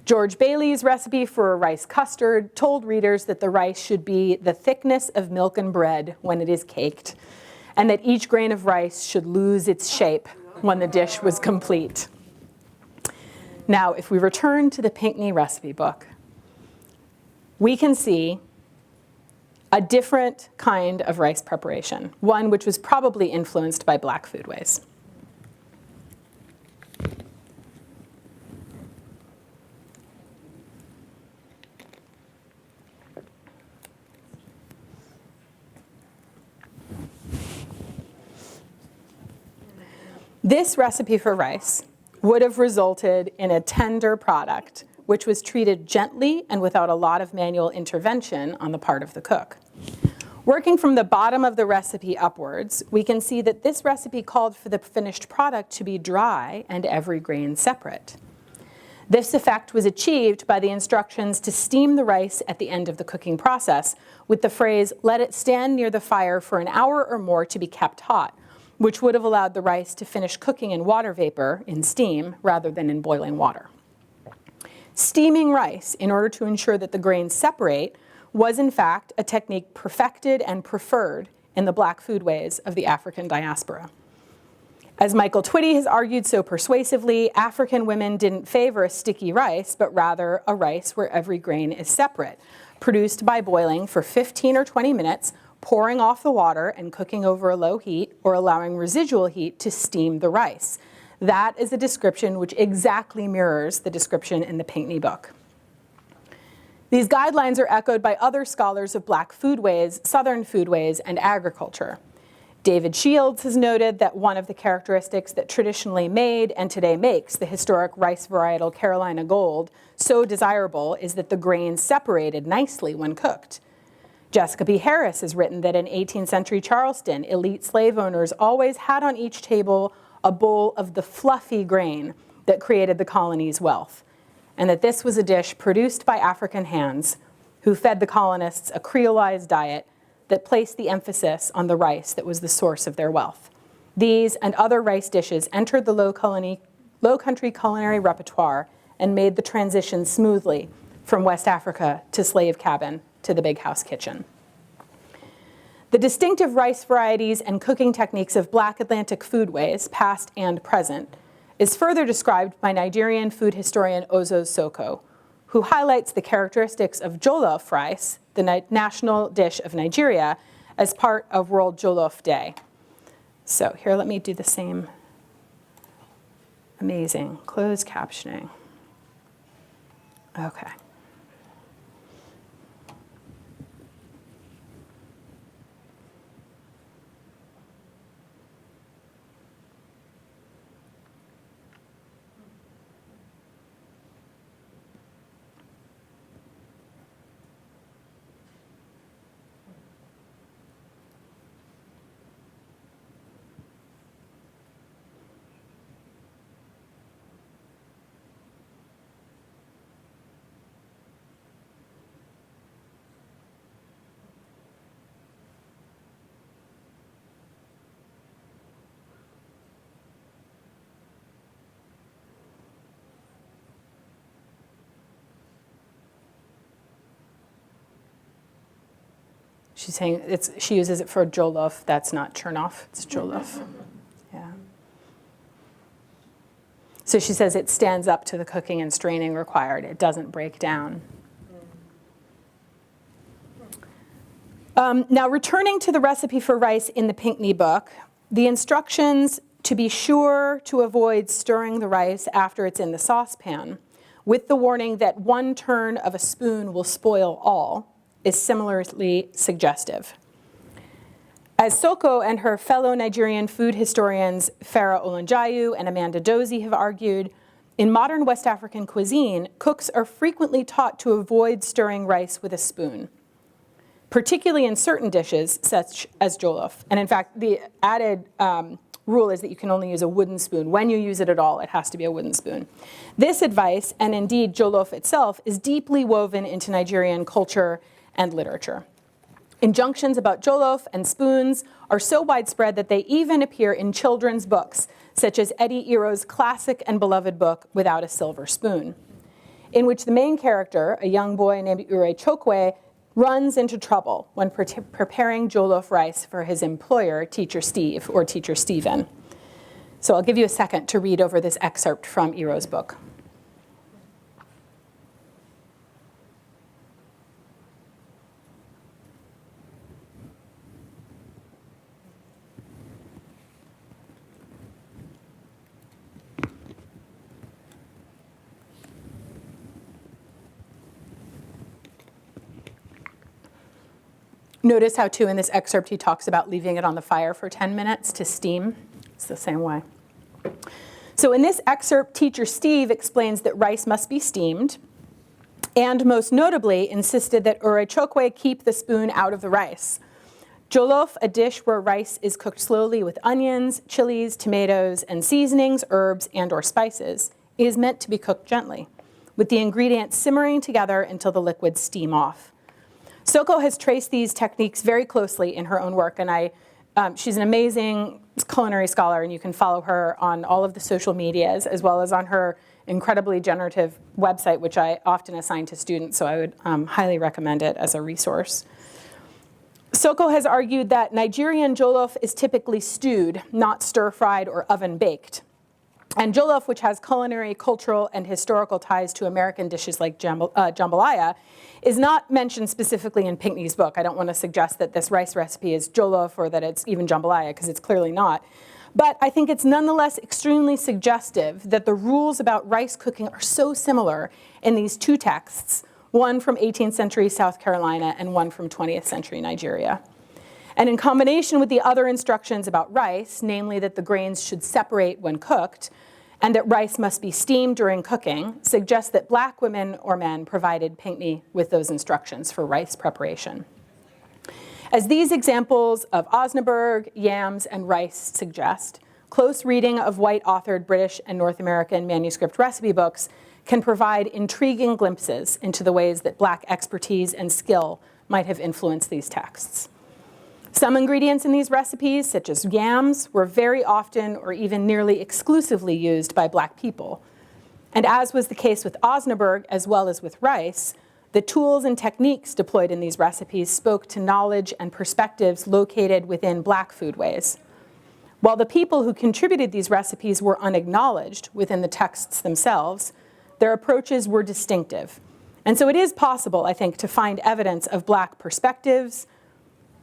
George Bailey's recipe for a rice custard told readers that the rice should be the thickness of milk and bread when it is caked, and that each grain of rice should lose its shape when the dish was complete. Now, if we return to the Pinckney recipe book, we can see a different kind of rice preparation, one which was probably influenced by Black foodways. This recipe for rice would have resulted in a tender product which was treated gently and without a lot of manual intervention on the part of the cook. Working from the bottom of the recipe upwards, we can see that this recipe called for the finished product to be dry and every grain separate. This effect was achieved by the instructions to steam the rice at the end of the cooking process with the phrase, "Let it stand near the fire for an hour or more to be kept hot," which would have allowed the rice to finish cooking in water vapor, in steam, rather than in boiling water. Steaming rice, in order to ensure that the grains separate, was in fact a technique perfected and preferred in the Black foodways of the African diaspora. As Michael Twitty has argued so persuasively, African women didn't favor a sticky rice, but rather a rice where every grain is separate, produced by boiling for 15 or 20 minutes, pouring off the water and cooking over a low heat, or allowing residual heat to steam the rice. That is a description which exactly mirrors the description in the Pinckney book. These guidelines are echoed by other scholars of Black foodways, Southern foodways, and agriculture. David Shields has noted that one of the characteristics that traditionally made and today makes the historic rice varietal Carolina Gold so desirable is that the grains separated nicely when cooked. Jessica B. Harris has written that in 18th century Charleston, elite slave owners always had on each table a bowl of the fluffy grain that created the colony's wealth, and that this was a dish produced by African hands who fed the colonists a creolized diet that placed the emphasis on the rice that was the source of their wealth. These and other rice dishes entered the Low Country culinary repertoire and made the transition smoothly from West Africa to slave cabin to the big house kitchen. The distinctive rice varieties and cooking techniques of Black Atlantic foodways, past and present, is further described by Nigerian food historian Ozo Soko, who highlights the characteristics of jollof rice, the national dish of Nigeria, as part of World Jollof Day. So here, let me do the same amazing closed captioning. Okay. She's saying she uses it for jollof. That's not chernoff, it's jollof. Yeah. So she says it stands up to the cooking and straining required. It doesn't break down. Now, returning to the recipe for rice in the Pinckney book, the instructions to be sure to avoid stirring the rice after it's in the saucepan, with the warning that one turn of a spoon will spoil all, is similarly suggestive. As Soko and her fellow Nigerian food historians Farah Olanjayu and Amanda Dozie have argued, in modern West African cuisine, cooks are frequently taught to avoid stirring rice with a spoon, particularly in certain dishes such as jollof. And in fact, the added rule is that you can only use a wooden spoon. When you use it at all, it has to be a wooden spoon. This advice, and indeed jollof itself, is deeply woven into Nigerian culture and literature. Injunctions about jollof and spoons are so widespread that they even appear in children's books, such as Eddie Iro's classic and beloved book, Without a Silver Spoon, in which the main character, a young boy named Ure Chokwe, runs into trouble when preparing jollof rice for his employer, Teacher Steve, or Teacher Stephen. So I'll give you a second to read over this excerpt from Iro's book. Notice how, too, in this excerpt, he talks about leaving it on the fire for 10 minutes to steam. It's the same way. So in this excerpt, Teacher Steve explains that rice must be steamed, and most notably insisted that Ure Chokwe keep the spoon out of the rice. Jollof, a dish where rice is cooked slowly with onions, chilies, tomatoes, and seasonings, herbs, and/or spices, is meant to be cooked gently, with the ingredients simmering together until the liquids steam off. Soko has traced these techniques very closely in her own work, and she's an amazing culinary scholar, and you can follow her on all of the social medias, as well as on her incredibly generative website, which I often assign to students, so I would highly recommend it as a resource. Soko has argued that Nigerian jollof is typically stewed, not stir-fried or oven-baked. And jollof, which has culinary, cultural, and historical ties to American dishes like jambalaya, is not mentioned specifically in Pinckney's book. I don't want to suggest that this rice recipe is jollof or that it's even jambalaya, because it's clearly not. But I think it's nonetheless extremely suggestive that the rules about rice cooking are so similar in these two texts, one from 18th century South Carolina and one from 20th century Nigeria. And in combination with the other instructions about rice, namely that the grains should separate when cooked, and that rice must be steamed during cooking, suggests that Black women or men provided Pinckney with those instructions for rice preparation. As these examples of Osnaburg, yams, and rice suggest, close reading of white-authored British and North American manuscript recipe books can provide intriguing glimpses into the ways that Black expertise and skill might have influenced these texts. Some ingredients in these recipes, such as yams, were very often or even nearly exclusively used by Black people. And as was the case with Osnaburg, as well as with rice, the tools and techniques deployed in these recipes spoke to knowledge and perspectives located within Black foodways. While the people who contributed these recipes were unacknowledged within the texts themselves, their approaches were distinctive. And so it is possible, I think, to find evidence of Black perspectives,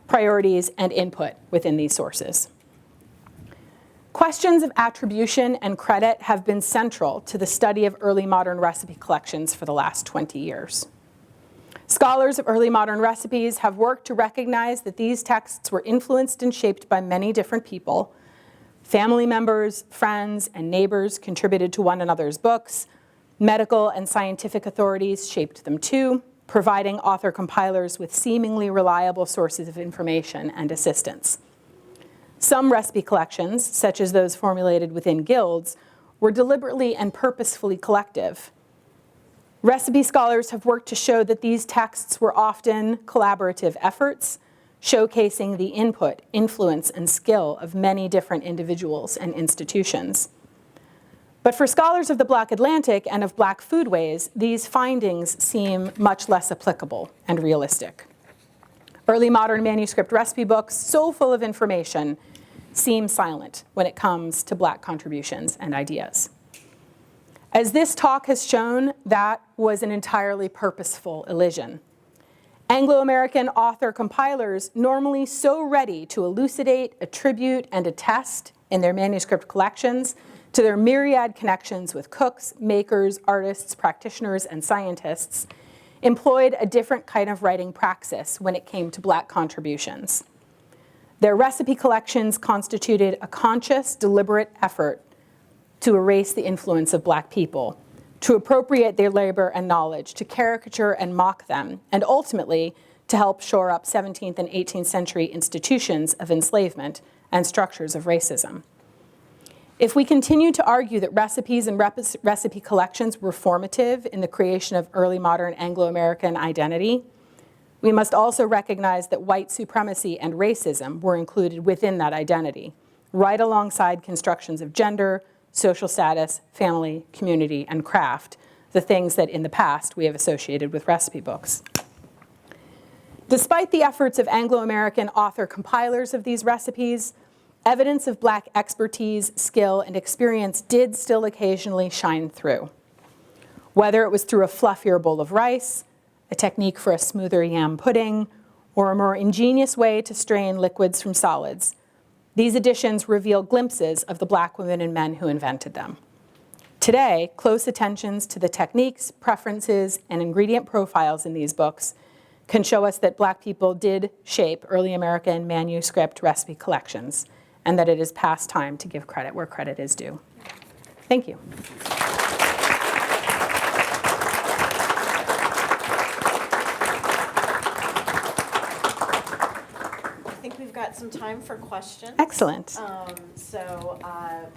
priorities, and input within these sources. Questions of attribution and credit have been central to the study of early modern recipe collections for the last 20 years. Scholars of early modern recipes have worked to recognize that these texts were influenced and shaped by many different people. Family members, friends, and neighbors contributed to one another's books. Medical and scientific authorities shaped them too, providing author-compilers with seemingly reliable sources of information and assistance. Some recipe collections, such as those formulated within guilds, were deliberately and purposefully collective. Recipe scholars have worked to show that these texts were often collaborative efforts, showcasing the input, influence, and skill of many different individuals and institutions. But for scholars of the Black Atlantic and of Black foodways, these findings seem much less applicable and realistic. Early modern manuscript recipe books, so full of information, seem silent when it comes to Black contributions and ideas. As this talk has shown, that was an entirely purposeful elision. Anglo-American author-compilers, normally so ready to elucidate, attribute, and attest in their manuscript collections to their myriad connections with cooks, makers, artists, practitioners, and scientists, employed a different kind of writing praxis when it came to Black contributions. Their recipe collections constituted a conscious, deliberate effort to erase the influence of Black people, to appropriate their labor and knowledge, to caricature and mock them, and ultimately to help shore up 17th and 18th century institutions of enslavement and structures of racism. If we continue to argue that recipes and recipe collections were formative in the creation of early modern Anglo-American identity, we must also recognize that white supremacy and racism were included within that identity, right alongside constructions of gender, social status, family, community, and craft, the things that in the past we have associated with recipe books. Despite the efforts of Anglo-American author-compilers of these recipes, evidence of Black expertise, skill, and experience did still occasionally shine through. Whether it was through a fluffier bowl of rice, a technique for a smoother yam pudding, or a more ingenious way to strain liquids from solids, these additions reveal glimpses of the Black women and men who invented them. Today, close attentions to the techniques, preferences, and ingredient profiles in these books can show us that Black people did shape early American manuscript recipe collections, and that it is past time to give credit where credit is due. Thank you. I think we've got some time for questions. Excellent. So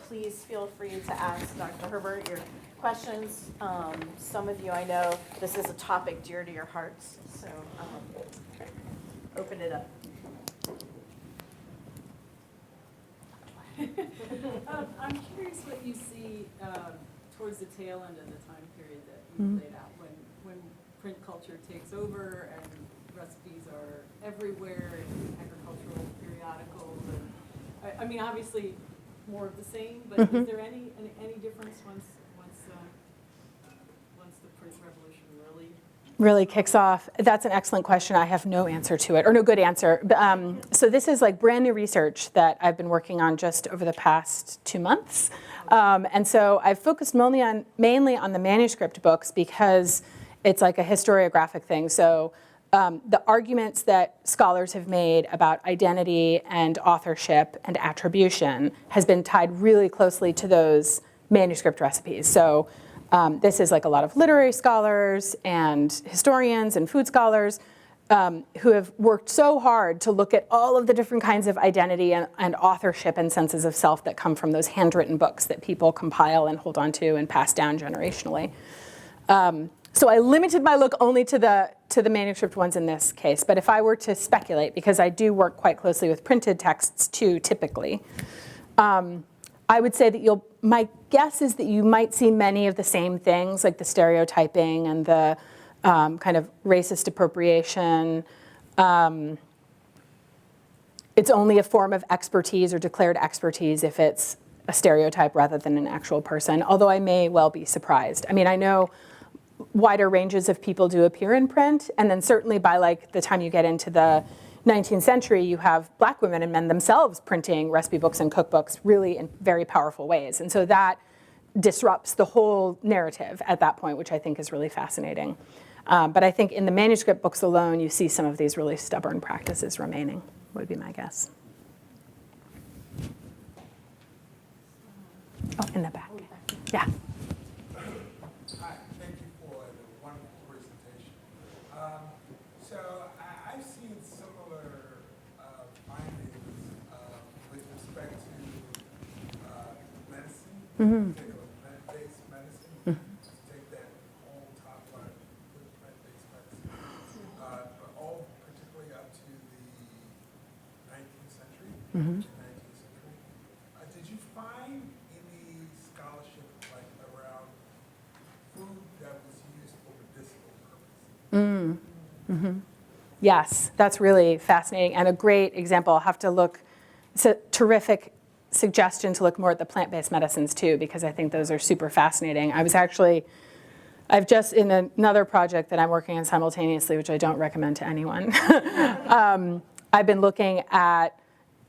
please feel free to ask Dr. Herbert your questions. Some of you, I know this is a topic dear to your hearts, so open it up. I'm curious what you see towards the tail end of the time period that you laid out, when print culture takes over and recipes are everywhere in agricultural periodicals. And, I mean, obviously more of the same, but is there any difference once the print revolution really Kicks off? That's an excellent question. I have no answer to it, or no good answer. So this is like brand new research that I've been working on just over the past 2 months. And so I've focused mainly on the manuscript books because it's like a historiographic thing. So the arguments that scholars have made about identity and authorship and attribution has been tied really closely to those manuscript recipes. So this is like a lot of literary scholars and historians and food scholars who have worked so hard to look at all of the different kinds of identity and authorship and senses of self that come from those handwritten books that people compile and hold on to and pass down generationally. So I limited my look only to the manuscript ones in this case, but if I were to speculate, because I do work quite closely with printed texts too, typically, I would say that my guess is that you might see many of the same things, like the stereotyping and the kind of racist appropriation. It's only a form of expertise or declared expertise if it's a stereotype rather than an actual person, although I may well be surprised. I mean, I know wider ranges of people do appear in print, and then certainly by like the time you get into the 19th century, you have Black women and men themselves printing recipe books and cookbooks really in very powerful ways. And so that disrupts the whole narrative at that point, which I think is really fascinating. But I think in the manuscript books alone, you see some of these really stubborn practices remaining, would be my guess. Oh, in the back. Yeah. Hi, thank you for the wonderful presentation. So I've seen similar findings with respect to medicine, particularly plant-based medicine. Take that whole top part, put plant-based medicine, but all particularly up to the 19th century. 19th century. Did you find any scholarship like around food that was used for medicinal purposes? Yes, that's really fascinating and a great example. I'll have to look. It's a terrific suggestion to look more at the plant-based medicines too, because I think those are super fascinating. I've just, in another project that I'm working on simultaneously, which I don't recommend to anyone, I've been looking at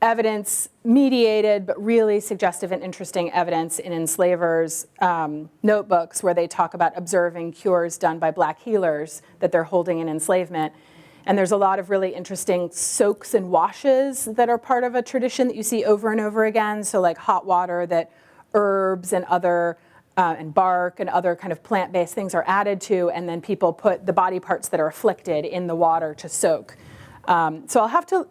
evidence-mediated, but really suggestive and interesting evidence in enslavers' notebooks where they talk about observing cures done by black healers that they're holding in enslavement. And there's a lot of really interesting soaks and washes that are part of a tradition that you see over and over again. So like hot water that herbs and other and bark and other kind of plant-based things are added to, and then people put the body parts that are afflicted in the water to soak. So I'll have to,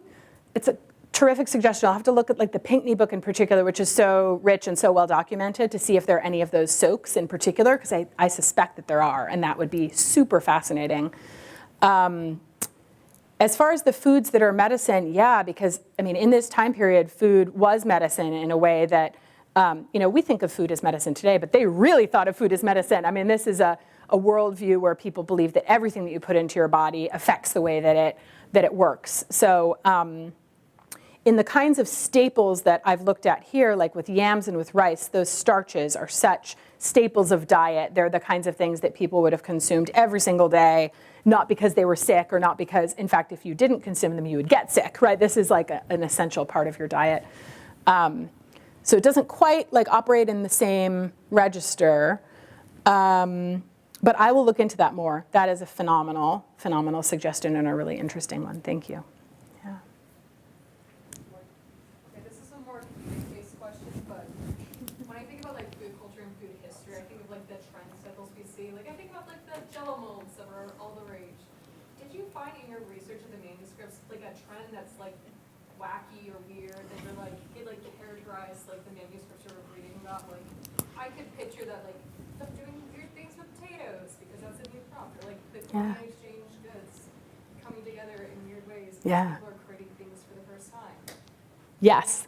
it's a terrific suggestion. I'll have to look at like the Pinckney book in particular, which is so rich and so well documented, to see if there are any of those soaks in particular, because I suspect that there are, and that would be super fascinating. As far as the foods that are medicine, yeah, because I mean, in this time period, food was medicine in a way that, we think of food as medicine today, but they really thought of food as medicine. I mean, this is a worldview where people believe that everything that you put into your body affects the way that it works. So in the kinds of staples that I've looked at here, like with yams and with rice, those starches are such staples of diet. They're the kinds of things that people would have consumed every single day, not because they were sick or not because, in fact, if you didn't consume them, you would get sick, right? This is like an essential part of your diet. So it doesn't quite like operate in the same register, but I will look into that more. That is a phenomenal suggestion and a really interesting one. Thank you. Yeah. Okay, this is a more community-based question, but when I think about like food culture and food history, I think of like the trend cycles we see. Like I think about like the Jell-O molds that were all the rage. Did you find in your research of the manuscripts like a trend that's like wacky or weird that you're like it like characterized like the manuscripts you were reading about? Like I could picture that like them doing weird things with potatoes because that's a new crop, or like the common exchange goods coming together in weird ways because people are creating things for the first time. Yes,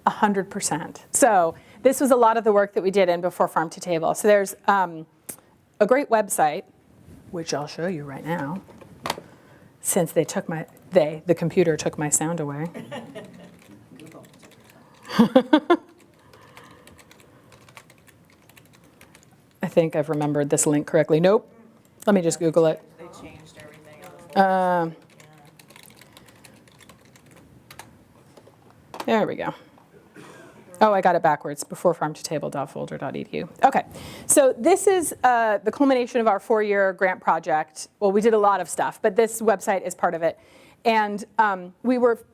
100%. So this was a lot of the work that we did in Before Farm to Table. So there's a great website, which I'll show you right now, since the computer took my sound away. I think I've remembered this link correctly. Nope. Let me just Google it. They changed everything. There we go. Oh, I got it backwards. beforefarmtotable.folder.edu. Okay, so this is the culmination of our 4-year grant project. Well, we did a lot of stuff, but this website is part of it. And we were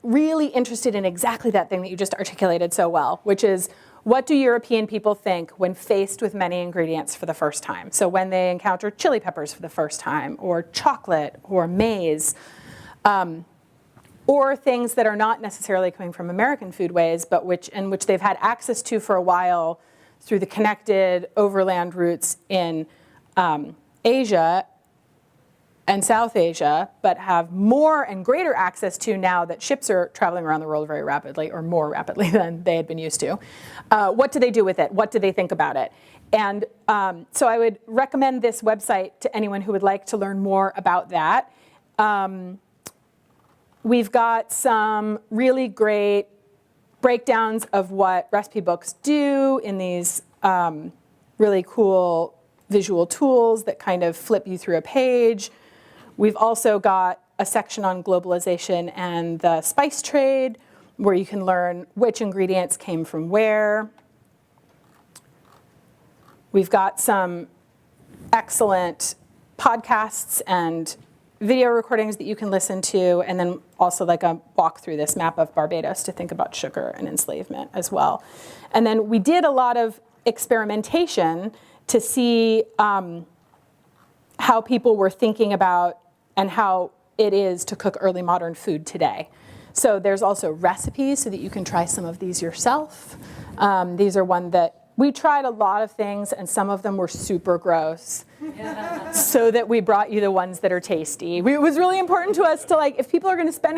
really interested in exactly that thing that you just articulated so well, which is, what do European people think when faced with many ingredients for the first time? So when they encounter chili peppers for the first time, or chocolate, or maize, or things that are not necessarily coming from American foodways, but which they've had access to for a while through the connected overland routes in Asia and South Asia, but have more and greater access to now that ships are traveling around the world very rapidly, or more rapidly than they had been used to. What do they do with it? What do they think about it? And so I would recommend this website to anyone who would like to learn more about that. We've got some really great breakdowns of what recipe books do in these really cool visual tools that kind of flip you through a page. We've also got a section on globalization and the spice trade, where you can learn which ingredients came from where. We've got some excellent podcasts and video recordings that you can listen to, and then also like a walk through this map of Barbados to think about sugar and enslavement as well. And then we did a lot of experimentation to see how people were thinking about and how it is to cook early modern food today. So there's also recipes so that you can try some of these yourself. These are one that we tried a lot of things, and some of them were super gross. So that we brought you the ones that are tasty. It was really important to us to, like, if people are going to spend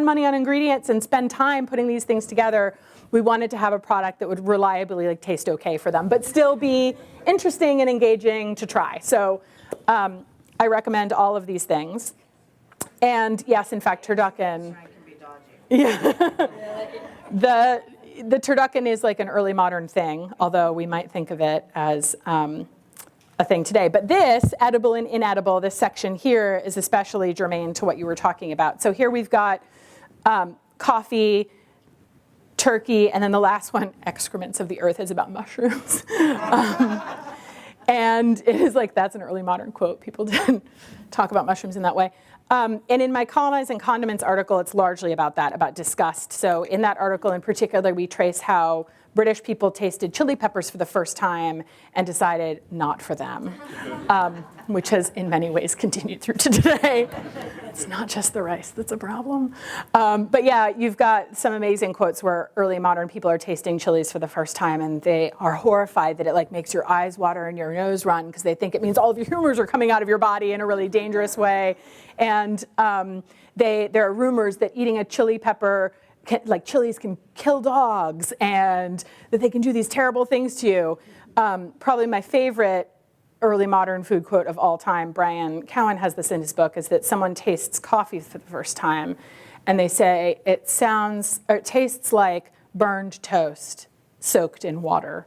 money on ingredients and spend time putting these things together, we wanted to have a product that would reliably like taste okay for them, but still be interesting and engaging to try. So I recommend all of these things. And yes, in fact, turducken. Can be dodgy. Yeah. The turducken is like an early modern thing, although we might think of it as a thing today. But this, edible and inedible, this section here is especially germane to what you were talking about. So here we've got coffee, turkey, and then the last one, excrements of the earth, is about mushrooms. And it is like, that's an early modern quote. People didn't talk about mushrooms in that way. And in my Colonizing Condiments article, it's largely about that, about disgust. So in that article in particular, we trace how British people tasted chili peppers for the first time and decided not for them, which has in many ways continued through to today. It's not just the rice that's a problem. But yeah, you've got some amazing quotes where early modern people are tasting chilies for the first time and they are horrified that it like makes your eyes water and your nose run because they think it means all of your humors are coming out of your body in a really dangerous way. And there are rumors that eating a chili pepper, like chilies can kill dogs and that they can do these terrible things to you. Probably my favorite early modern food quote of all time, Brian Cowan has this in his book, is that someone tastes coffee for the first time and they say it tastes like burned toast soaked in water.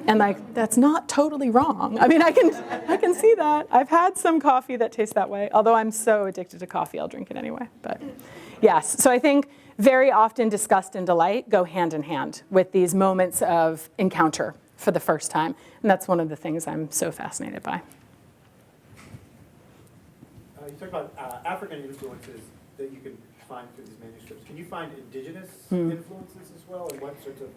And like, that's not totally wrong. I mean, I can see that. I've had some coffee that tastes that way, although I'm so addicted to coffee, I'll drink it anyway. But yes, so I think very often disgust and delight go hand in hand with these moments of encounter for the first time. And that's one of the things I'm so fascinated by. You talk about African influences that you can find through these manuscripts. Can you find indigenous influences as well? And what sorts of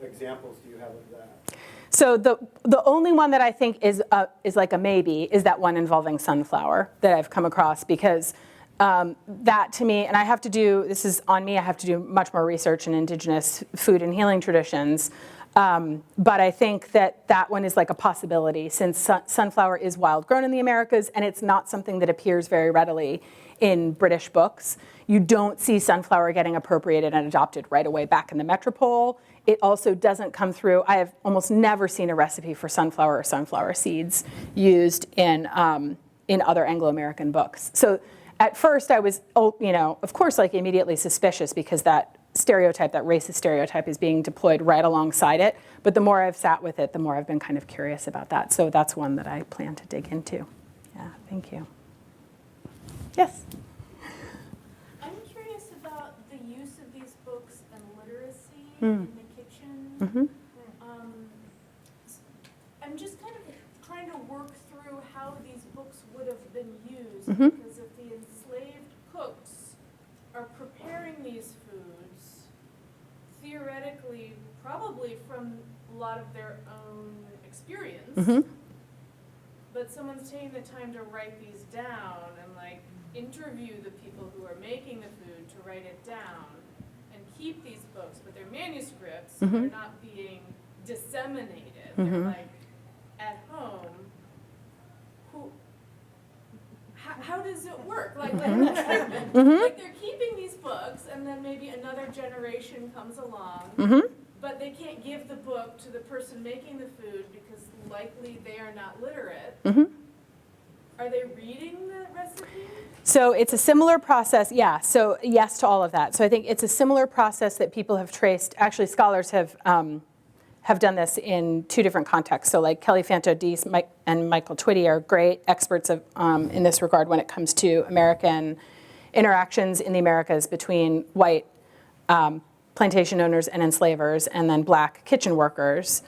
examples do you have of that? So the only one that I think is like a maybe is that one involving sunflower that I've come across, because that to me, and I have to do, this is on me, I have to do much more research in indigenous food and healing traditions. But I think that one is like a possibility, since sunflower is wild grown in the Americas and it's not something that appears very readily in British books. You don't see sunflower getting appropriated and adopted right away back in the metropole. It also doesn't come through. I have almost never seen a recipe for sunflower or sunflower seeds used in other Anglo-American books. So at first I was, of course, like immediately suspicious because that stereotype, that racist stereotype, is being deployed right alongside it. But the more I've sat with it, the more I've been kind of curious about that. So that's one that I plan to dig into. Yeah, thank you. Yes? I'm curious about the use of these books and literacy in the kitchen. Mm-hmm. I'm just kind of trying to work through how these books would have been used, Mm-hmm. because if the enslaved cooks are preparing these foods, theoretically, probably from a lot of their own experience, Mm-hmm. but someone's taking the time to write these down and like interview the people who are making the food to write it down and keep these books, but they're manuscripts, so they're not being disseminated. They're like at home. How does it work? Like they're keeping these books, and then maybe another generation comes along, but they can't give the book to the person making the food because likely they are not literate. Are they reading the recipe? So it's a similar process, yeah. So yes to all of that. So I think it's a similar process that people have traced. Actually, scholars have done this in two different contexts. So like Kelly Fanto-Deese and Michael Twitty are great experts in this regard when it comes to American interactions in the Americas between white plantation owners and enslavers, and then black kitchen workers.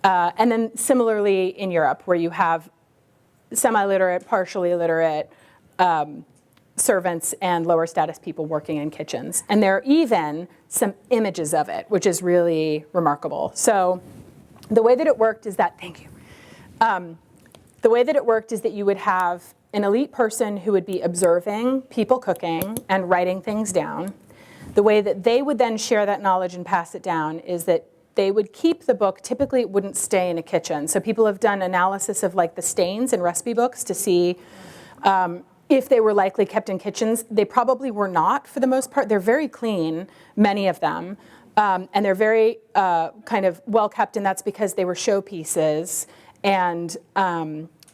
And then similarly in Europe, where you have semi-literate, partially illiterate servants and lower status people working in kitchens. And there are even some images of it, which is really remarkable. So the way that it worked is that, thank you. The way that it worked is that you would have an elite person who would be observing people cooking and writing things down. The way that they would then share that knowledge and pass it down is that they would keep the book. Typically, it wouldn't stay in a kitchen. So people have done analysis of like the stains in recipe books to see if they were likely kept in kitchens. They probably were not for the most part. They're very clean, many of them. And they're very kind of well kept, and that's because they were showpieces. And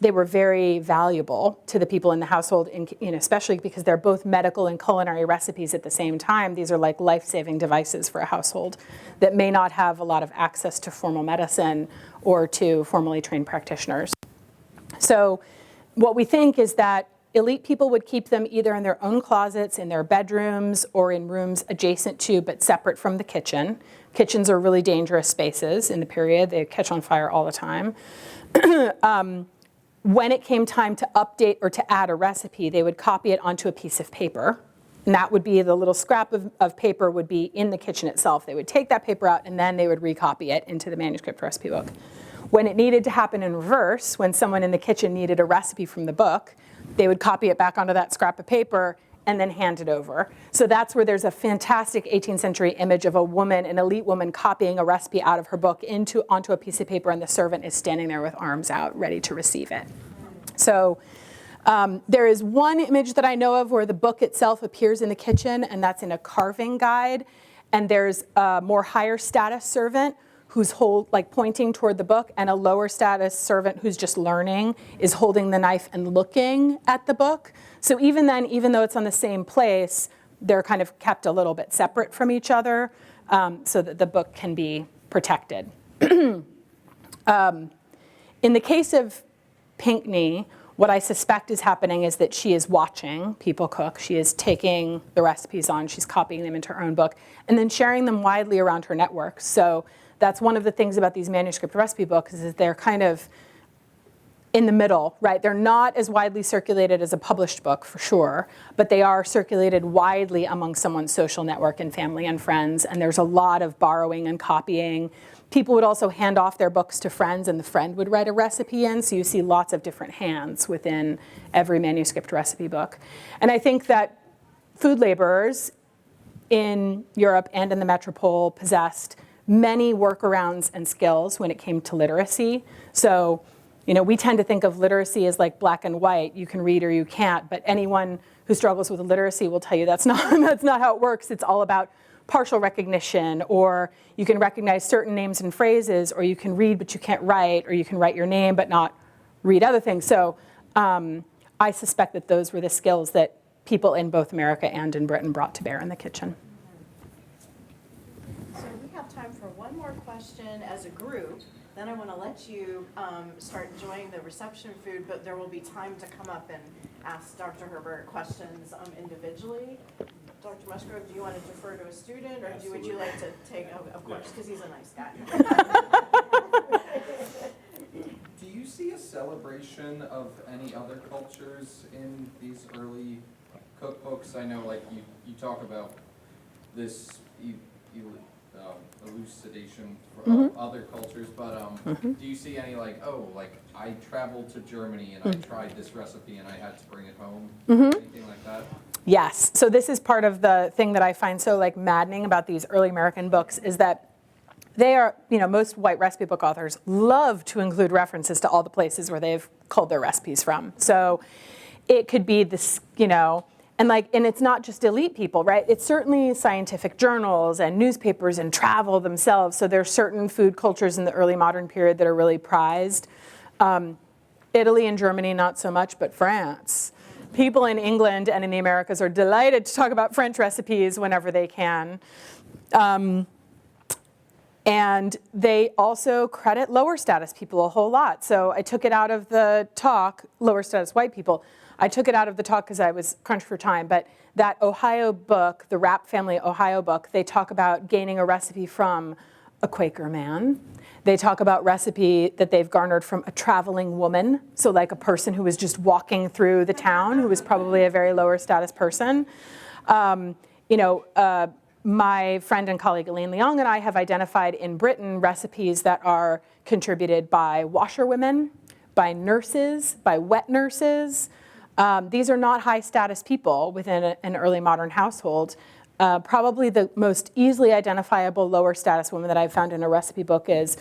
they were very valuable to the people in the household, especially because they're both medical and culinary recipes at the same time. These are like life-saving devices for a household that may not have a lot of access to formal medicine or to formally trained practitioners. So what we think is that elite people would keep them either in their own closets, in their bedrooms, or in rooms adjacent to but separate from the kitchen. Kitchens are really dangerous spaces in the period. They catch on fire all the time. When it came time to update or to add a recipe, they would copy it onto a piece of paper. And that would be the little scrap of paper would be in the kitchen itself. They would take that paper out and then they would recopy it into the manuscript recipe book. When it needed to happen in reverse, when someone in the kitchen needed a recipe from the book, they would copy it back onto that scrap of paper and then hand it over. So that's where there's a fantastic 18th century image of a woman, an elite woman, copying a recipe out of her book onto a piece of paper, and the servant is standing there with arms out, ready to receive it. So there is one image that I know of where the book itself appears in the kitchen, and that's in a carving guide. And there's a more higher status servant who's pointing toward the book, and a lower status servant who's just learning is holding the knife and looking at the book. So even then, even though it's on the same place, they're kind of kept a little bit separate from each other so that the book can be protected. In the case of Pinckney, what I suspect is happening is that she is watching people cook. She is taking the recipes on, she's copying them into her own book, and then sharing them widely around her network. So that's one of the things about these manuscript recipe books is that they're kind of in the middle, right? They're not as widely circulated as a published book, for sure, but they are circulated widely among someone's social network and family and friends, and there's a lot of borrowing and copying. People would also hand off their books to friends, and the friend would write a recipe in, so you see lots of different hands within every manuscript recipe book. And I think that food laborers in Europe and in the metropole possessed many workarounds and skills when it came to literacy. So, we tend to think of literacy as like black and white. You can read or you can't, but anyone who struggles with literacy will tell you that's not how it works. It's all about partial recognition, or you can recognize certain names and phrases, or you can read but you can't write, or you can write your name but not read other things. So I suspect that those were the skills that people in both America and in Britain brought to bear in the kitchen. So we have time for one more question as a group. Then I want to let you start enjoying the reception food, but there will be time to come up and ask Dr. Herbert questions individually. Dr. Musgrove, do you want to defer to a student, or would you like to take, of course, because he's a nice guy. Do you see a celebration of any other cultures in these early cookbooks? I know, like, you talk about this elucidation for other cultures, but do you see any, like, I traveled to Germany and I tried this recipe and I had to bring it home? Anything like that? Yes. So this is part of the thing that I find so maddening about these early American books is that they are, most white recipe book authors love to include references to all the places where they've culled their recipes from. So it could be this, and it's not just elite people, right? It's certainly scientific journals and newspapers and travel themselves. So there's certain food cultures in the early modern period that are really prized. Italy and Germany, not so much, but France. People in England and in the Americas are delighted to talk about French recipes whenever they can. And they also credit lower status people a whole lot. So I took it out of the talk, lower status white people. I took it out of the talk because I was crunched for time, but that Ohio book, the Rapp family Ohio book, they talk about gaining a recipe from a Quaker man. They talk about recipe that they've garnered from a traveling woman, so like a person who was just walking through the town, who was probably a very lower status person. My friend and colleague Elaine Leong and I have identified in Britain recipes that are contributed by washerwomen, by nurses, by wet nurses. These are not high status people within an early modern household. Probably the most easily identifiable lower status woman that I've found in a recipe book is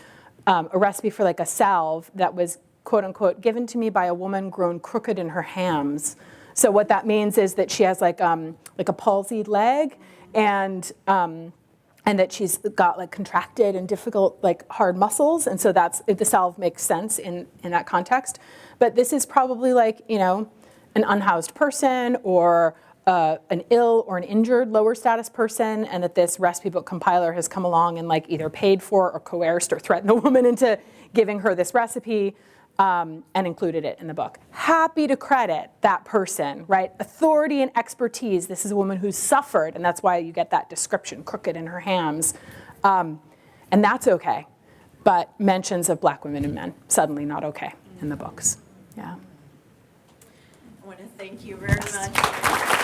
a recipe for a salve that was, quote unquote, given to me by a woman grown crooked in her hams. So what that means is that she has like a palsied leg, and and that she's got like contracted and difficult, like hard muscles. And so the salve makes sense in that context. But this is probably like, you know, an unhoused person or an ill or an injured lower status person, and that this recipe book compiler has come along and like either paid for or coerced or threatened the woman into giving her this recipe and included it in the book. Happy to credit that person, right? Authority and expertise. This is a woman who's suffered, and that's why you get that description, crooked in her hams. And that's okay. But mentions of Black women and men, suddenly not okay in the books. Yeah. I want to thank you very much.